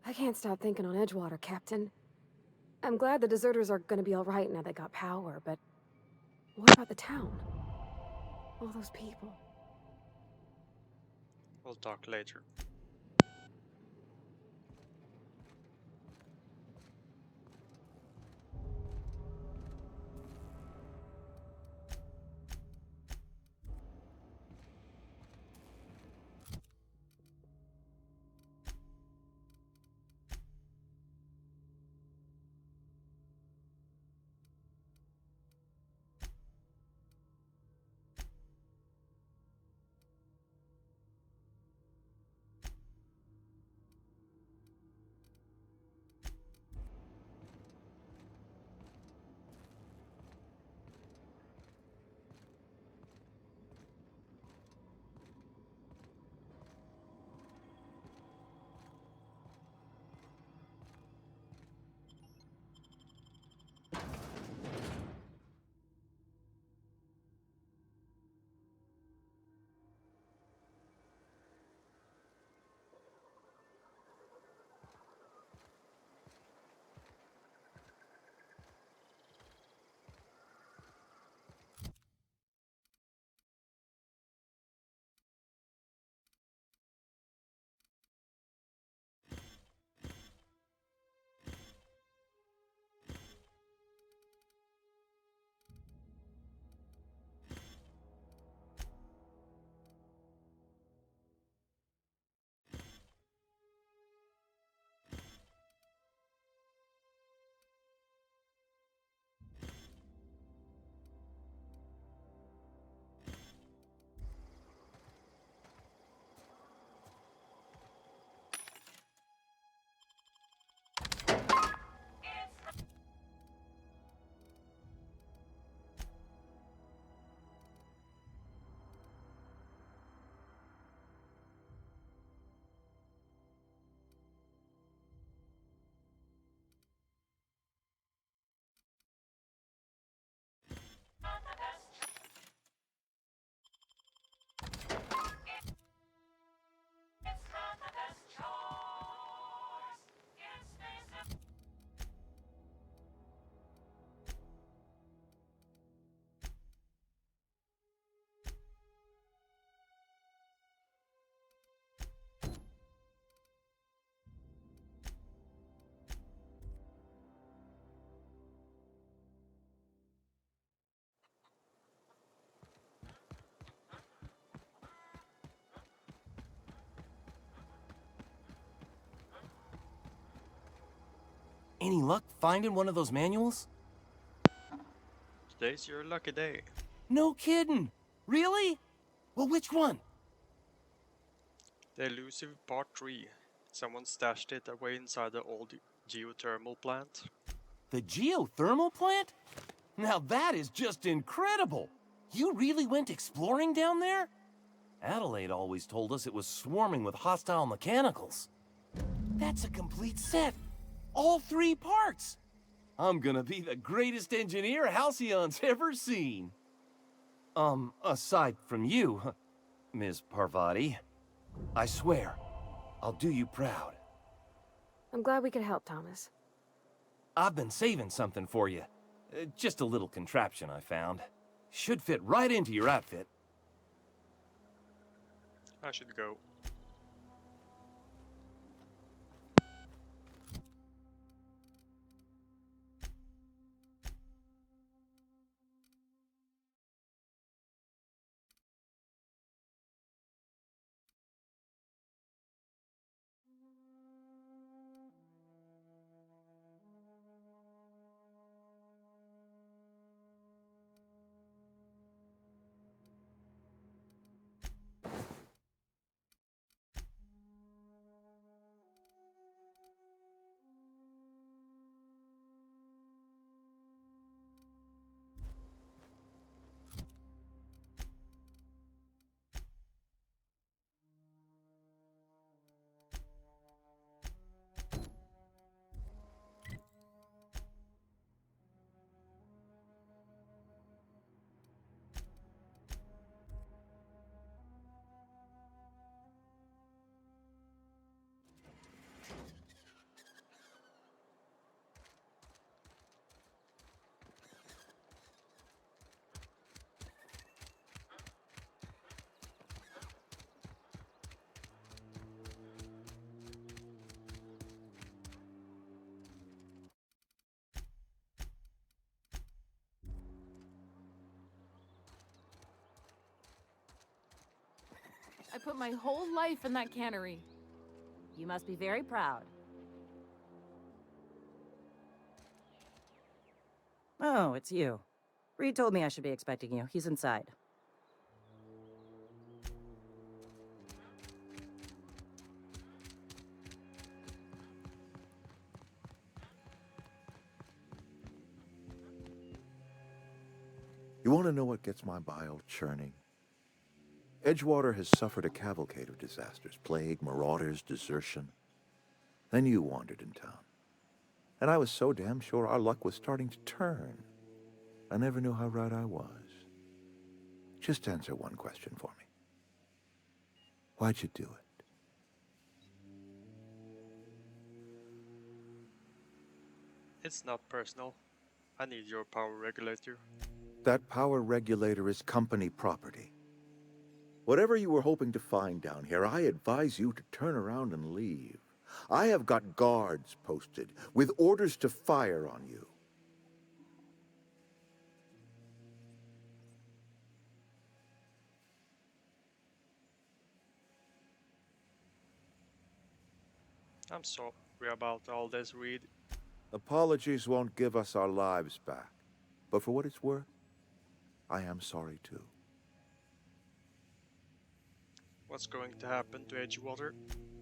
I can't stop thinking on Edgewater, Captain. I'm glad the deserters are gonna be alright now they got power, but what about the town? All those people. We'll talk later. Any luck finding one of those manuals? Today's your lucky day. No kidding. Really? Well, which one? The elusive part 3. Someone stashed it away inside the old geothermal plant. The geothermal plant? Now that is just incredible. You really went exploring down there? Adelaide always told us it was swarming with hostile mechanicals. That's a complete set. All 3 parts. I'm gonna be the greatest engineer Halcyon's ever seen. Aside from you, Ms. Parvati. I swear, I'll do you proud. I'm glad we could help, Thomas. I've been saving something for you. Just a little contraption I found. Should fit right into your outfit. I should go. put my whole life in that cannery. You must be very proud. Oh, it's you. Reed told me I should be expecting you. He's inside. You want to know what gets my bile churning? Edgewater has suffered a cavalcade of disasters: plague, marauders, desertion. Then you wandered in town. And I was so damn sure our luck was starting to turn. I never knew how right I was. Just answer one question for me. Why'd you do it? It's not personal. I need your power regulator. That power regulator is company property. Whatever you were hoping to find down here, I advise you to turn around and leave. I have got guards posted with orders to fire on you. I'm sorry about all this, Reed. Apologies won't give us our lives back. But for what it's worth, I am sorry too. What's going to happen to Edgewater?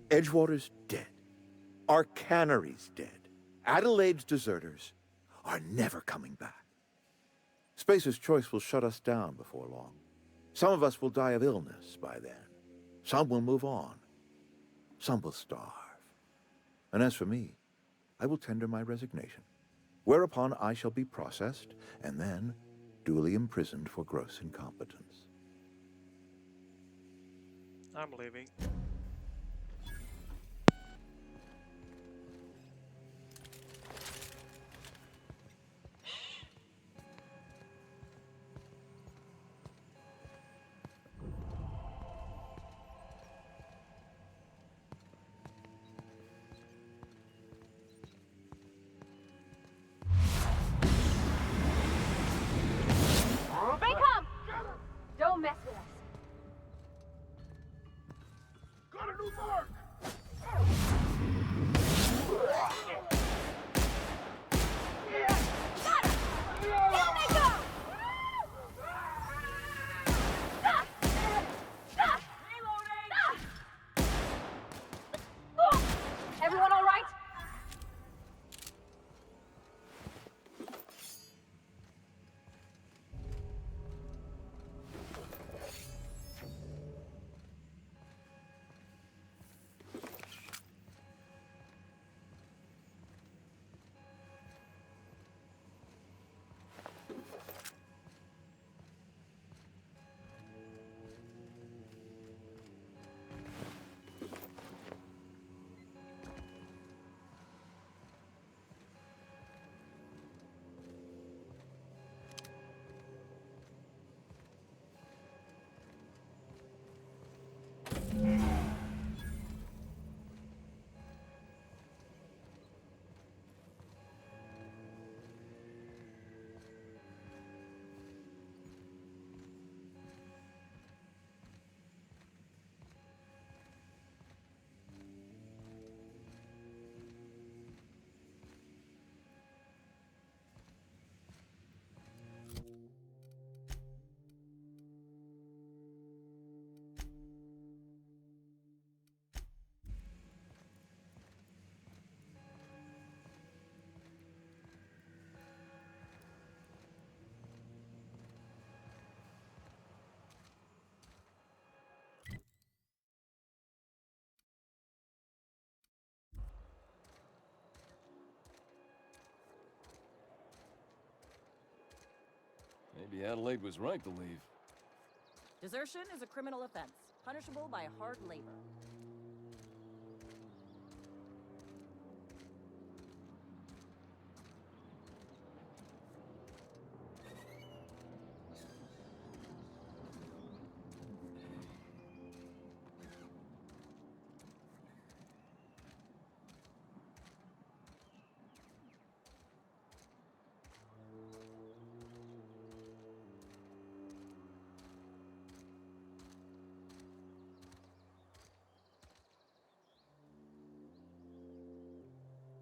Edgewater's dead. Our cannery's dead. Adelaide's deserters are never coming back. Spacer's Choice will shut us down before long. Some of us will die of illness by then. Some will move on. Some will starve. And as for me, I will tender my resignation, whereupon I shall be processed and then duly imprisoned for gross incompetence. I'm leaving. They come! Don't mess with us. Got a new mark! Down they go! Stop! Stop! Reloading! Stop! Everyone all right? Maybe Adelaide was right to leave. Desertion is a criminal offense, punishable by hard labor.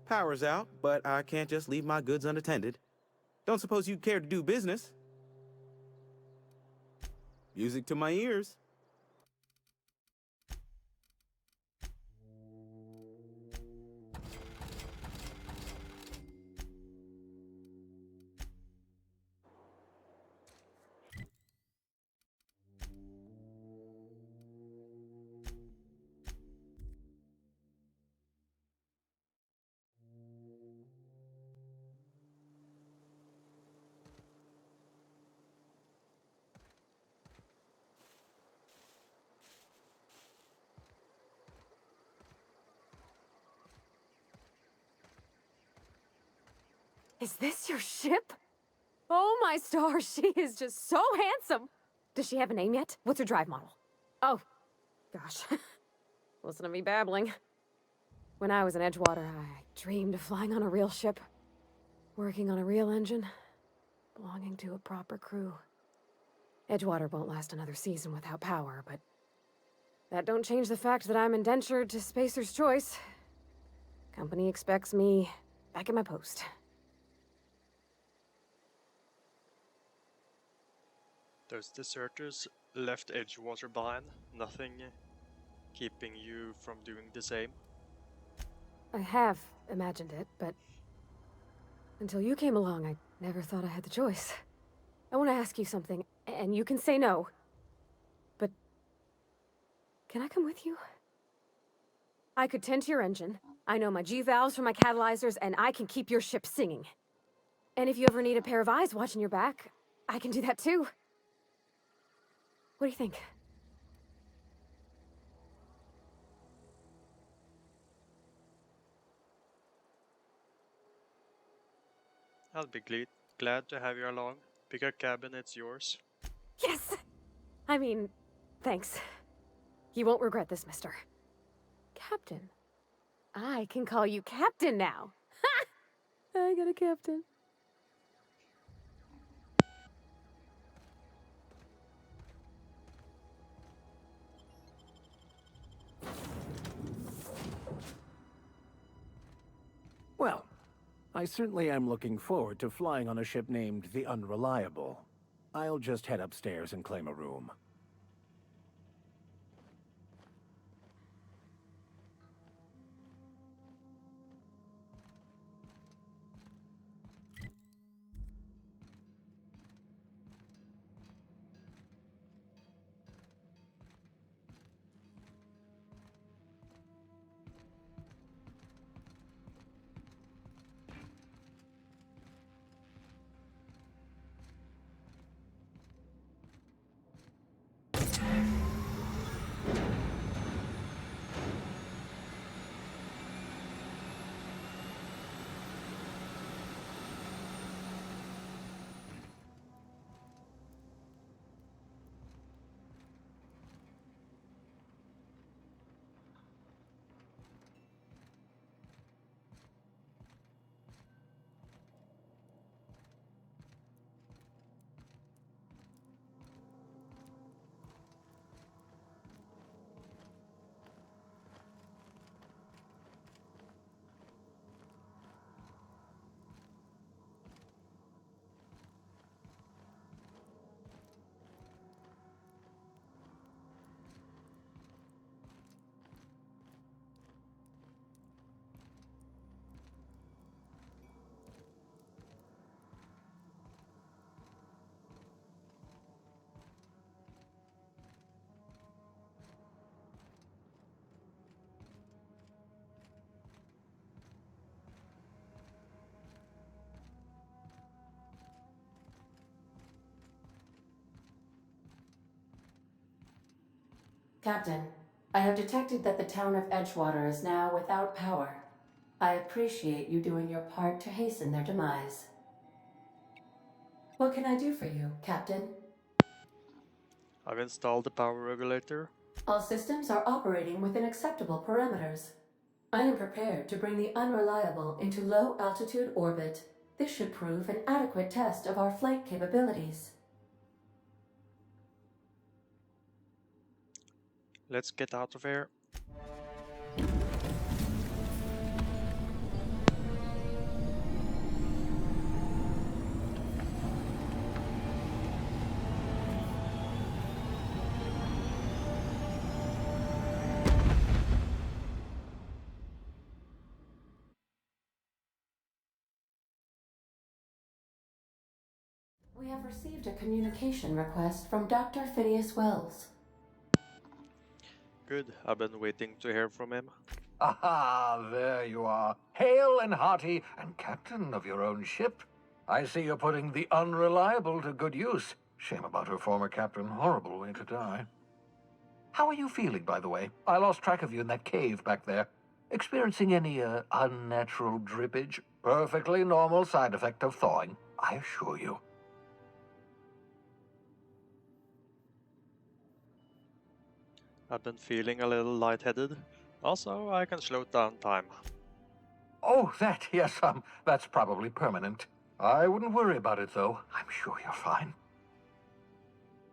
Power's out, but I can't just leave my goods unattended. Don't suppose you'd care to do business? Music to my ears. Is this your ship? Oh my stars, she is just so handsome! Does she have a name yet? What's her drive model? Oh, gosh. Listen to me babbling. When I was in Edgewater, I dreamed of flying on a real ship, working on a real engine, belonging to a proper crew. Edgewater won't last another season without power, but that don't change the fact that I'm indentured to Spacer's Choice. Company expects me back at my post. Those deserters left Edgewater behind. Nothing keeping you from doing the same. I have imagined it, but until you came along, I never thought I had the choice. I want to ask you something, and you can say no. But can I come with you? I could tend to your engine. I know my G-valves for my catalyzers, and I can keep your ship singing. And if you ever need a pair of eyes watching your back, I can do that too. What do you think? I'll be glad to have you along. Pick a cabin, it's yours. Yes! I mean, thanks. You won't regret this, mister. Captain. I can call you Captain now. Ha! I got a captain. Well, I certainly am looking forward to flying on a ship named the Unreliable. I'll just head upstairs and claim a room. Captain, I have detected that the town of Edgewater is now without power. I appreciate you doing your part to hasten their demise. What can I do for you, Captain? I've installed the power regulator. All systems are operating within acceptable parameters. I am prepared to bring the Unreliable into low-altitude orbit. This should prove an adequate test of our flight capabilities. Let's get out of here. We have received a communication request from Dr. Phineas Wells. Good, I've been waiting to hear from him. Aha, there you are. Hale and hearty, and captain of your own ship. I see you're putting the unreliable to good use. Shame about her former captain. Horrible way to die. How are you feeling, by the way? I lost track of you in that cave back there. Experiencing any, unnatural drippage? Perfectly normal side effect of thawing, I assure you. I've been feeling a little lightheaded. Also, I can slow down time. Oh, that, yes, that's probably permanent. I wouldn't worry about it, though. I'm sure you're fine.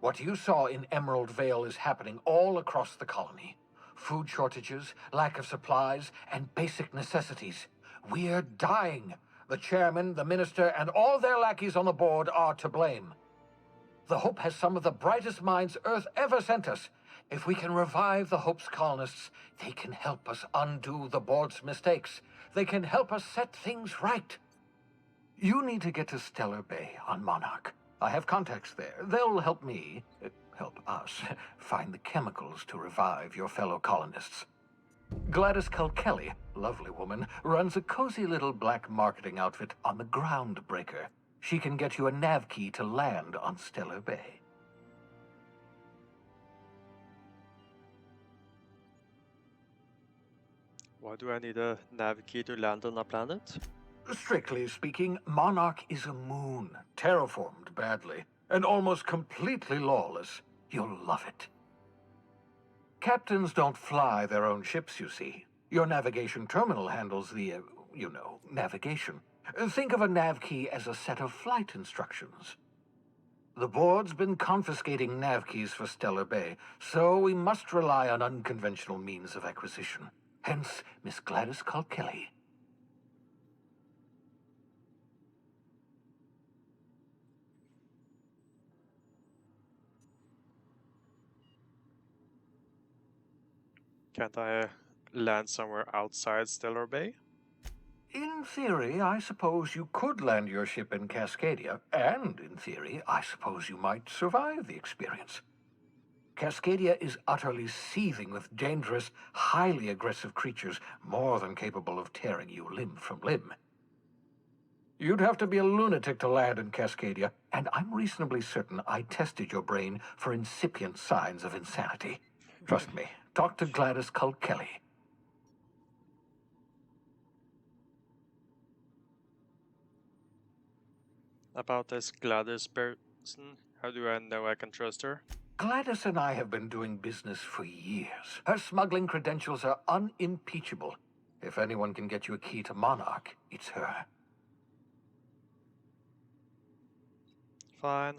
What you saw in Emerald Vale is happening all across the colony. Food shortages, lack of supplies, and basic necessities. We're dying. The chairman, the minister, and all their lackeys on the board are to blame. The Hope has some of the brightest minds Earth ever sent us. If we can revive the Hope's colonists, they can help us undo the board's mistakes. They can help us set things right. You need to get to Stellar Bay on Monarch. I have contacts there. They'll help me, help us, find the chemicals to revive your fellow colonists. Gladys Culkelly, lovely woman, runs a cozy little black marketing outfit on the Groundbreaker. She can get you a nav key to land on Stellar Bay. Why do I need a nav key to land on a planet? Strictly speaking, Monarch is a moon, terraformed badly, and almost completely lawless. You'll love it. Captains don't fly their own ships, you see. Your navigation terminal handles the, navigation. Think of a nav key as a set of flight instructions. The board's been confiscating nav keys for Stellar Bay, so we must rely on unconventional means of acquisition. Hence, Miss Gladys Culkelly. Can't I land somewhere outside Stellar Bay? In theory, I suppose you could land your ship in Cascadia, and in theory, I suppose you might survive the experience. Cascadia is utterly seething with dangerous, highly aggressive creatures more than capable of tearing you limb from limb. You'd have to be a lunatic to land in Cascadia, and I'm reasonably certain I tested your brain for incipient signs of insanity. Trust me, talk to Gladys Culkelly. About this Gladys person, how do I know I can trust her? Gladys and I have been doing business for years. Her smuggling credentials are unimpeachable. If anyone can get you a key to Monarch, it's her. Fine.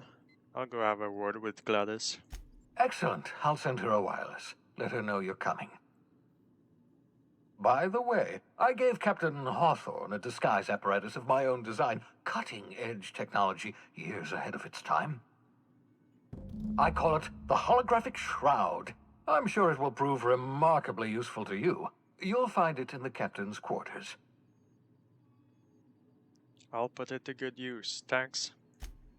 I'll go have a word with Gladys. Excellent. I'll send her a wireless. Let her know you're coming. By the way, I gave Captain Hawthorne a disguise apparatus of my own design, cutting-edge technology years ahead of its time. I call it the Holographic Shroud. I'm sure it will prove remarkably useful to you. You'll find it in the captain's quarters. I'll put it to good use, thanks.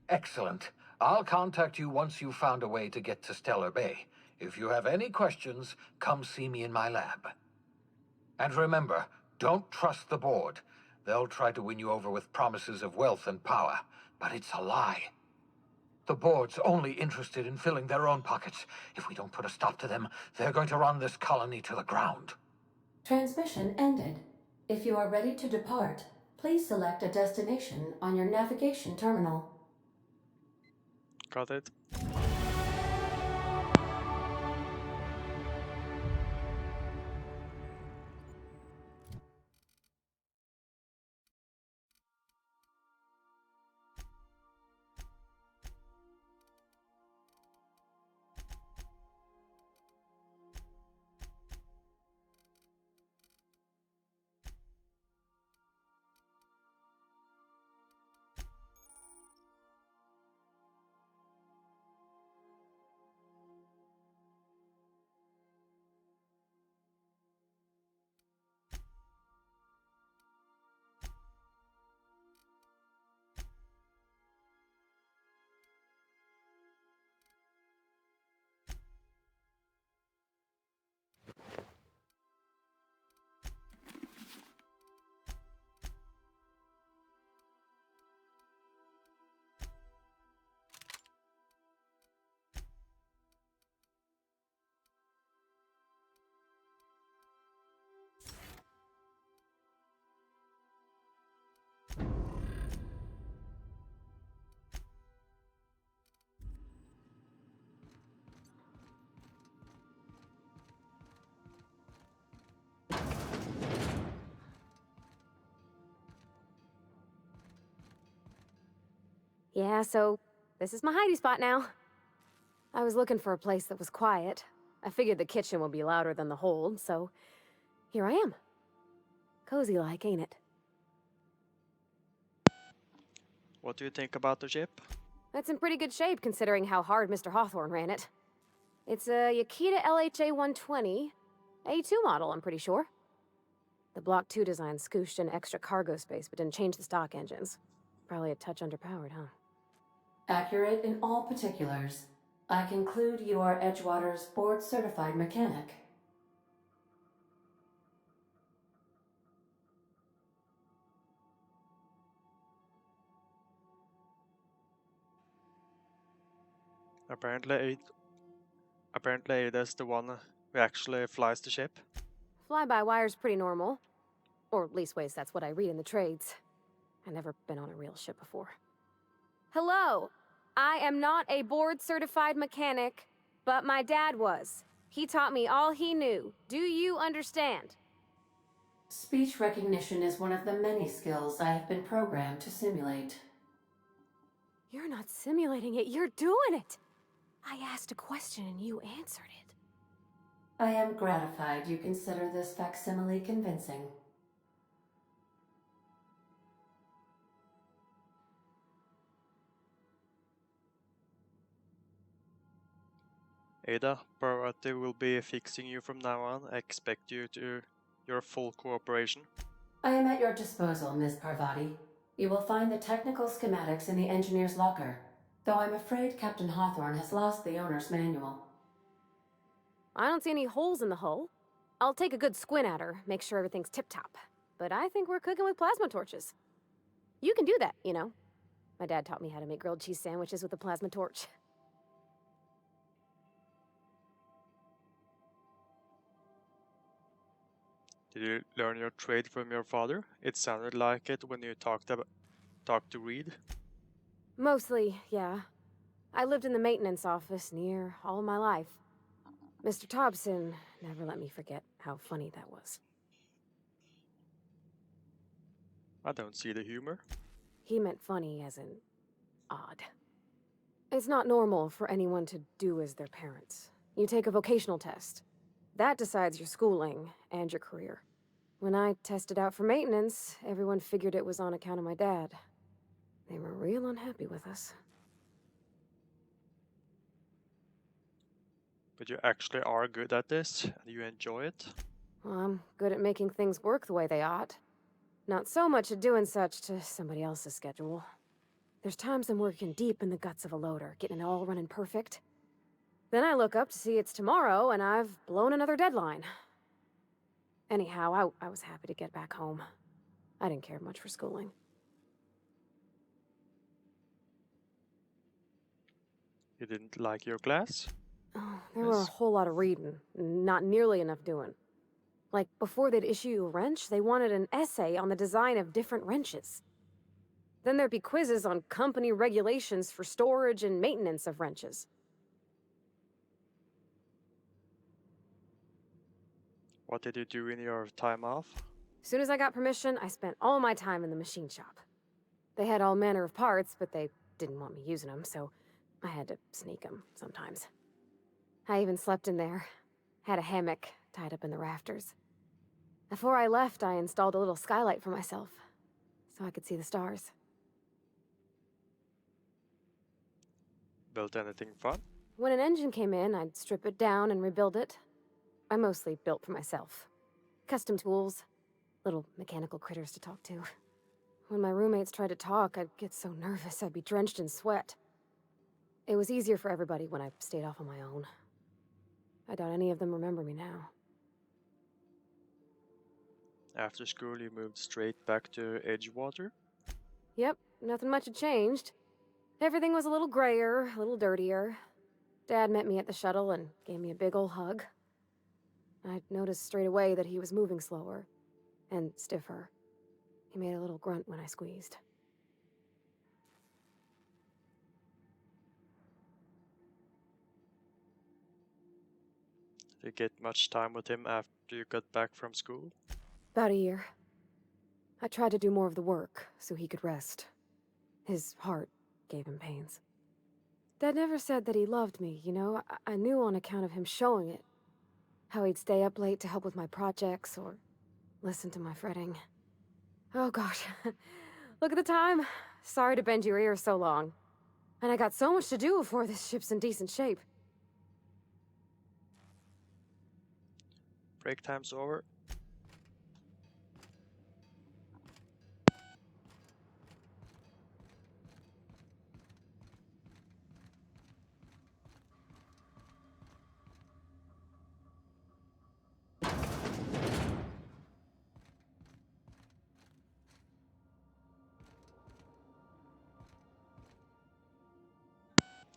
Excellent. I'll contact you once you've found a way to get to Stellar Bay. If you have any questions, come see me in my lab. And remember, don't trust the board. They'll try to win you over with promises of wealth and power, but it's a lie. The board's only interested in filling their own pockets. If we don't put a stop to them, they're going to run this colony to the ground. Transmission ended. If you are ready to depart, please select a destination on your navigation terminal. Got it. Yeah, so this is my hidey spot now. I was looking for a place that was quiet. I figured the kitchen would be louder than the hold, so here I am. Cozy like, ain't it? What do you think about the ship? That's in pretty good shape considering how hard Mr. Hawthorne ran it. It's a Yakita LHA 120, A2 model, I'm pretty sure. The Block 2 design scooshed in extra cargo space but didn't change the stock engines. Probably a touch underpowered, huh? Accurate in all particulars. I conclude you are Edgewater's board-certified mechanic. Apparently Ada's the one who actually flies the ship. Fly-by-wire's pretty normal. Or leastways, that's what I read in the trades. I've never been on a real ship before. Hello! I am not a board-certified mechanic, but my dad was. He taught me all he knew. Do you understand? Speech recognition is one of the many skills I have been programmed to simulate. You're not simulating it, you're doing it! I asked a question and you answered it. I am gratified you consider this facsimile convincing. Ada, Parvati will be fixing you from now on. I expect you to your full cooperation. I am at your disposal, Ms. Parvati. You will find the technical schematics in the engineer's locker, though I'm afraid Captain Hawthorne has lost the owner's manual. I don't see any holes in the hull. I'll take a good squint at her, make sure everything's tip-top. But I think we're cooking with plasma torches. You can do that, you know. My dad taught me how to make grilled cheese sandwiches with a plasma torch. Did you learn your trade from your father? It sounded like it when you talked to Reed. Mostly, yeah. I lived in the maintenance office near all my life. Mr. Thompson never let me forget how funny that was. I don't see the humor. He meant funny as in odd. It's not normal for anyone to do as their parents. You take a vocational test. That decides your schooling and your career. When I tested out for maintenance, everyone figured it was on account of my dad. They were real unhappy with us. But you actually are good at this, and you enjoy it. Well, I'm good at making things work the way they ought. Not so much at doing such to somebody else's schedule. There's times I'm working deep in the guts of a loader, getting it all running perfect. Then I look up to see it's tomorrow, and I've blown another deadline. Anyhow, I was happy to get back home. I didn't care much for schooling. You didn't like your class? Oh, there were a whole lot of reading, not nearly enough doing. Like, before they'd issue you a wrench, they wanted an essay on the design of different wrenches. Then there'd be quizzes on company regulations for storage and maintenance of wrenches. What did you do in your time off? As soon as I got permission, I spent all my time in the machine shop. They had all manner of parts, but they didn't want me using them, so I had to sneak them sometimes. I even slept in there. Had a hammock tied up in the rafters. Before I left, I installed a little skylight for myself, so I could see the stars. Built anything fun? When an engine came in, I'd strip it down and rebuild it. I mostly built for myself. Custom tools, little mechanical critters to talk to. When my roommates tried to talk, I'd get so nervous I'd be drenched in sweat. It was easier for everybody when I stayed off on my own. I doubt any of them remember me now. After school, you moved straight back to Edgewater? Yep, nothing much had changed. Everything was a little grayer, a little dirtier. Dad met me at the shuttle and gave me a big ol' hug. I noticed straight away that he was moving slower and stiffer. He made a little grunt when I squeezed. Did you get much time with him after you got back from school? About a year. I tried to do more of the work so he could rest. His heart gave him pains. Dad never said that he loved me, you know? I knew on account of him showing it. How he'd stay up late to help with my projects, or listen to my fretting. Oh gosh. Look at the time. Sorry to bend your ears so long. And I got so much to do before this ship's in decent shape. Break time's over.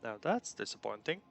Now that's disappointing.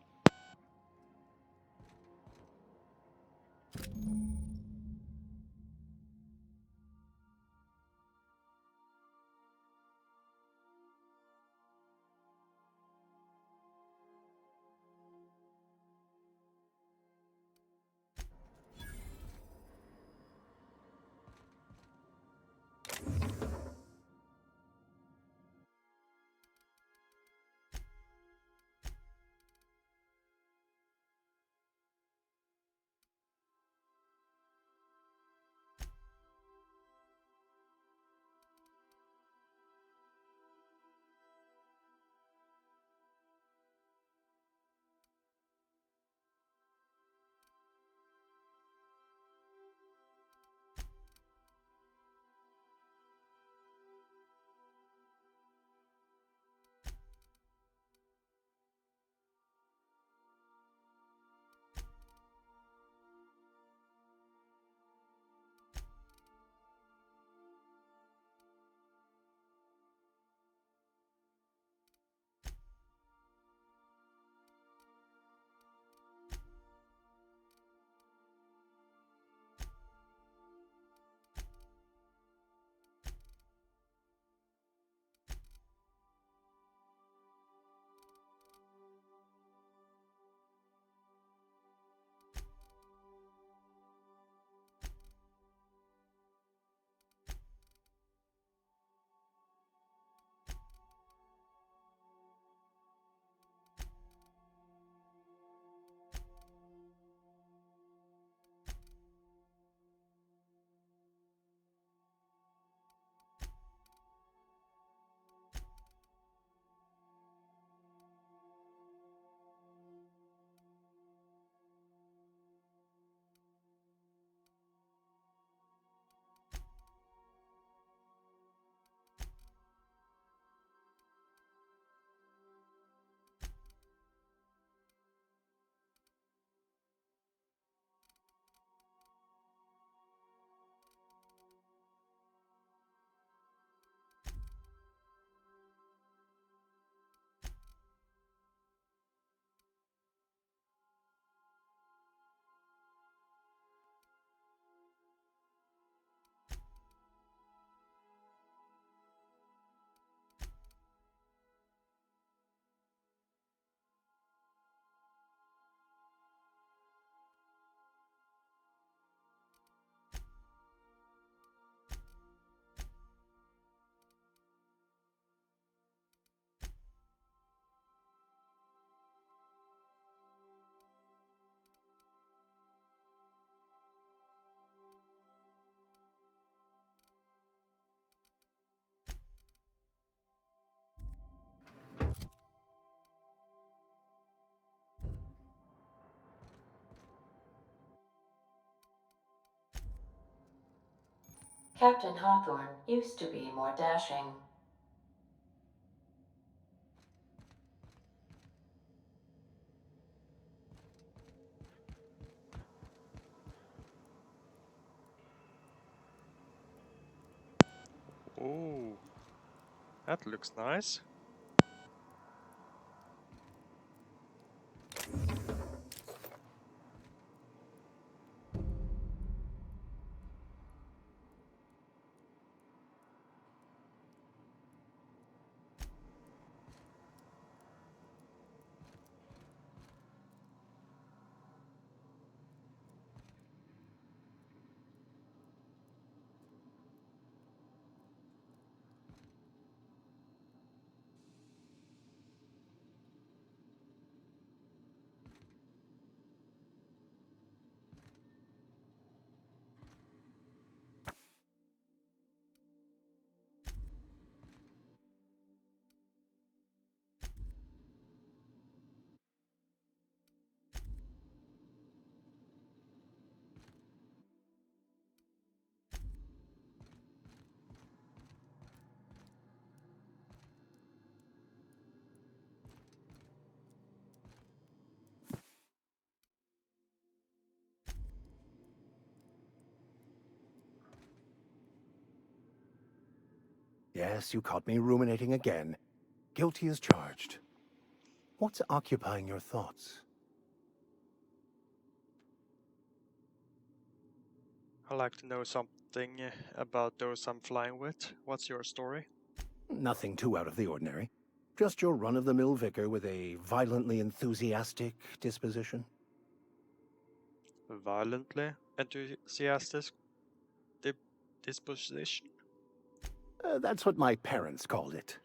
Captain Hawthorne used to be more dashing. Ooh, that looks nice. Yes, you caught me ruminating again. Guilty as charged. What's occupying your thoughts? I'd like to know something about those I'm flying with. What's your story? Nothing too out of the ordinary. Just your run-of-the-mill vicar with a violently enthusiastic disposition. Violently enthusiastic disposition? That's what my parents called it.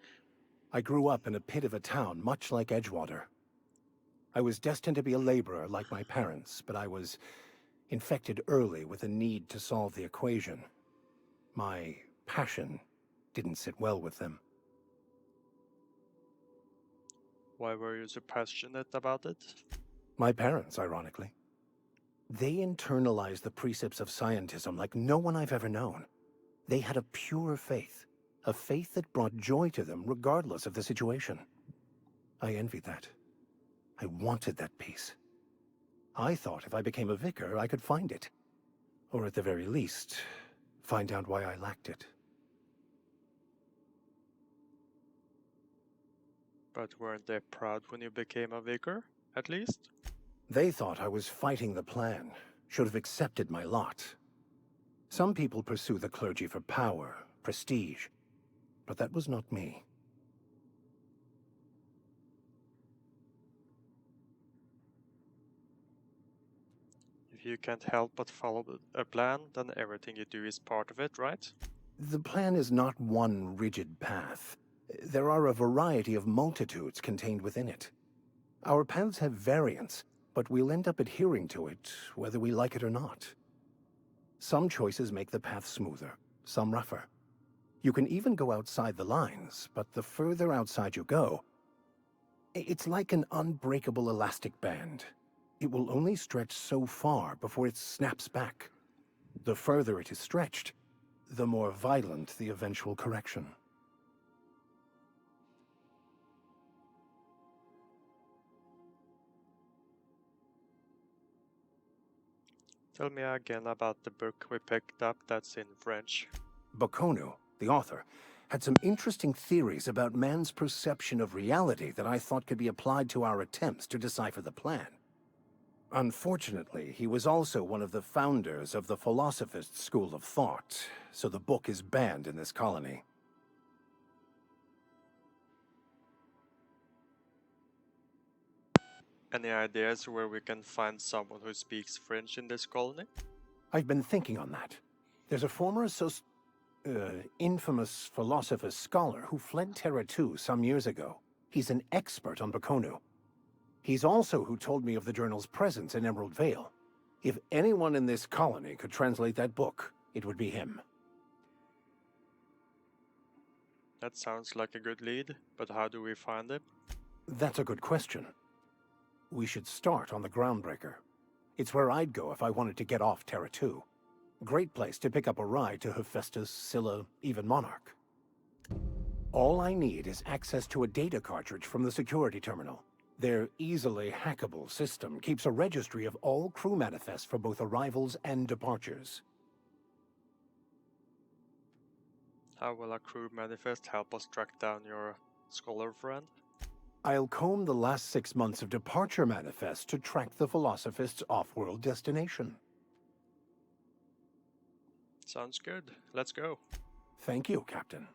I grew up in a pit of a town much like Edgewater. I was destined to be a laborer like my parents, but I was infected early with a need to solve the equation. My passion didn't sit well with them. Why were you so passionate about it? My parents, ironically. They internalized the precepts of scientism like no one I've ever known. They had a pure faith, a faith that brought joy to them regardless of the situation. I envied that. I wanted that peace. I thought if I became a vicar, I could find it. Or at the very least, find out why I lacked it. But weren't they proud when you became a vicar, at least? They thought I was fighting the plan, should have accepted my lot. Some people pursue the clergy for power, prestige, but that was not me. If you can't help but follow a plan, then everything you do is part of it, right? The plan is not one rigid path. There are a variety of multitudes contained within it. Our paths have variance, but we'll end up adhering to it, whether we like it or not. Some choices make the path smoother, some rougher. You can even go outside the lines, but the further outside you go, it's like an unbreakable elastic band. It will only stretch so far before it snaps back. The further it is stretched, the more violent the eventual correction. Tell me again about the book we picked up that's in French. Bocconu, the author, had some interesting theories about man's perception of reality that I thought could be applied to our attempts to decipher the plan. Unfortunately, he was also one of the founders of the Philosophist school of thought, so the book is banned in this colony. Any ideas where we can find someone who speaks French in this colony? I've been thinking on that. There's a former infamous Philosophist scholar who fled Terra 2 some years ago. He's an expert on Bocconu. He's also who told me of the journal's presence in Emerald Vale. If anyone in this colony could translate that book, it would be him. That sounds like a good lead, but how do we find him? That's a good question. We should start on the Groundbreaker. It's where I'd go if I wanted to get off Terra 2. Great place to pick up a ride to Hephaestus, Scylla, even Monarch. All I need is access to a data cartridge from the security terminal. Their easily hackable system keeps a registry of all crew manifests for both arrivals and departures. How will a crew manifest help us track down your scholar friend? I'll comb the last 6 months of departure manifests to track the Philosophist's off-world destination. Sounds good. Let's go. Thank you, Captain.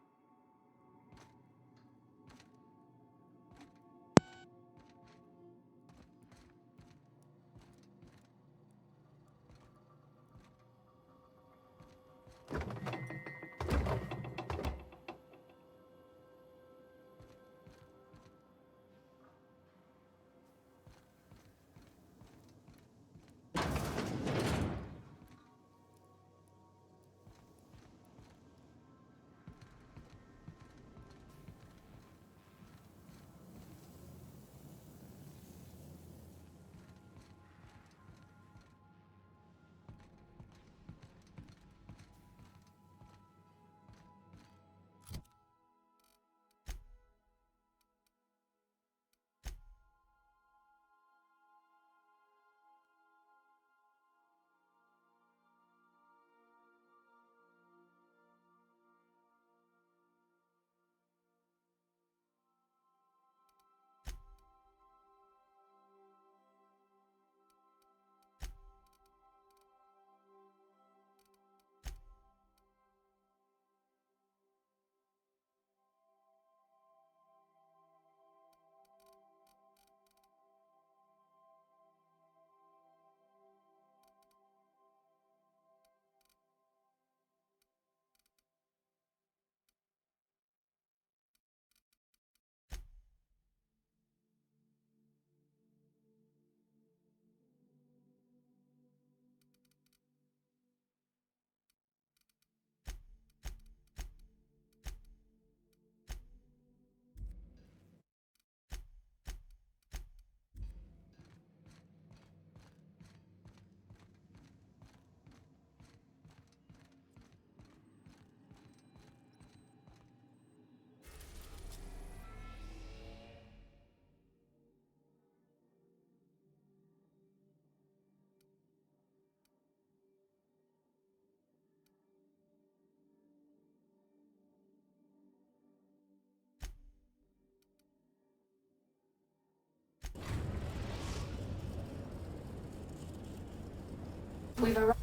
We've arrived.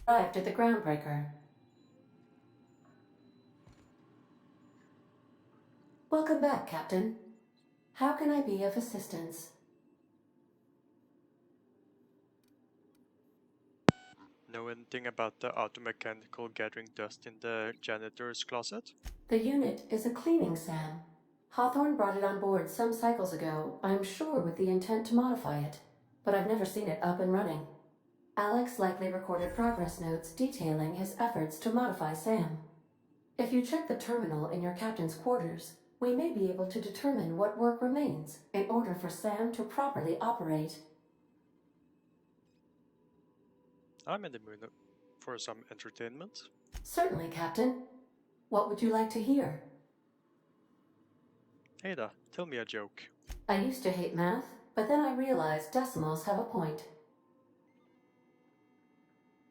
Arrived at the groundbreaker. Welcome back, Captain. How can I be of assistance? Know anything about the automechanical gathering dust in the janitor's closet? The unit is a cleaning SAM. Hawthorne brought it on board some cycles ago, I'm sure with the intent to modify it, but I've never seen it up and running. Alex likely recorded progress notes detailing his efforts to modify SAM. If you check the terminal in your captain's quarters, we may be able to determine what work remains in order for SAM to properly operate. I'm in the mood for some entertainment. Certainly, Captain. What would you like to hear? Ada, tell me a joke. I used to hate math, but then I realized decimals have a point.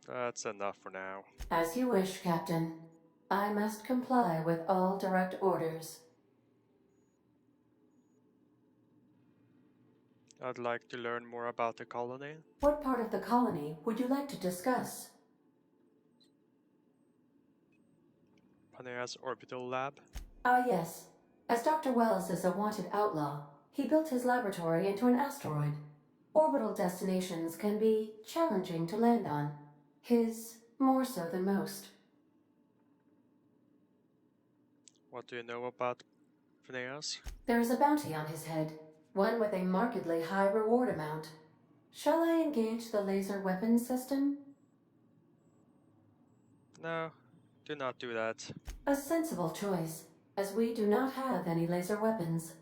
That's enough for now. As you wish, Captain. I must comply with all direct orders. I'd like to learn more about the colony. What part of the colony would you like to discuss? Panea's orbital lab. Ah, yes. As Dr. Wells is a wanted outlaw, he built his laboratory into an asteroid. Orbital destinations can be challenging to land on. His more so than most. What do you know about Panea's? There is a bounty on his head, one with a markedly high reward amount. Shall I engage the laser weapons system? No, do not do that. A sensible choice, as we do not have any laser weapons.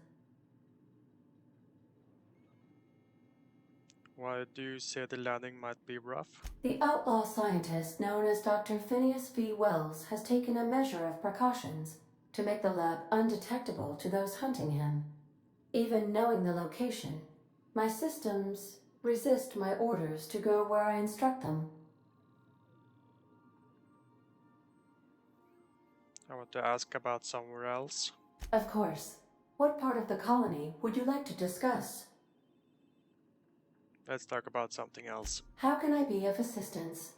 Why do you say the landing might be rough? The outlaw scientist known as Dr. Phineas V. Wells has taken a measure of precautions to make the lab undetectable to those hunting him. Even knowing the location, my systems resist my orders to go where I instruct them. I want to ask about somewhere else. Of course. What part of the colony would you like to discuss? Let's talk about something else. How can I be of assistance?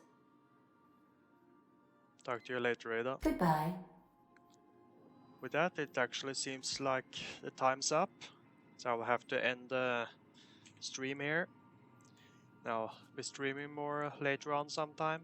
Talk to you later, Ada. Goodbye. With that, it actually seems like the time's up. So I'll have to end the stream here. Now, I'll be streaming more later on sometime.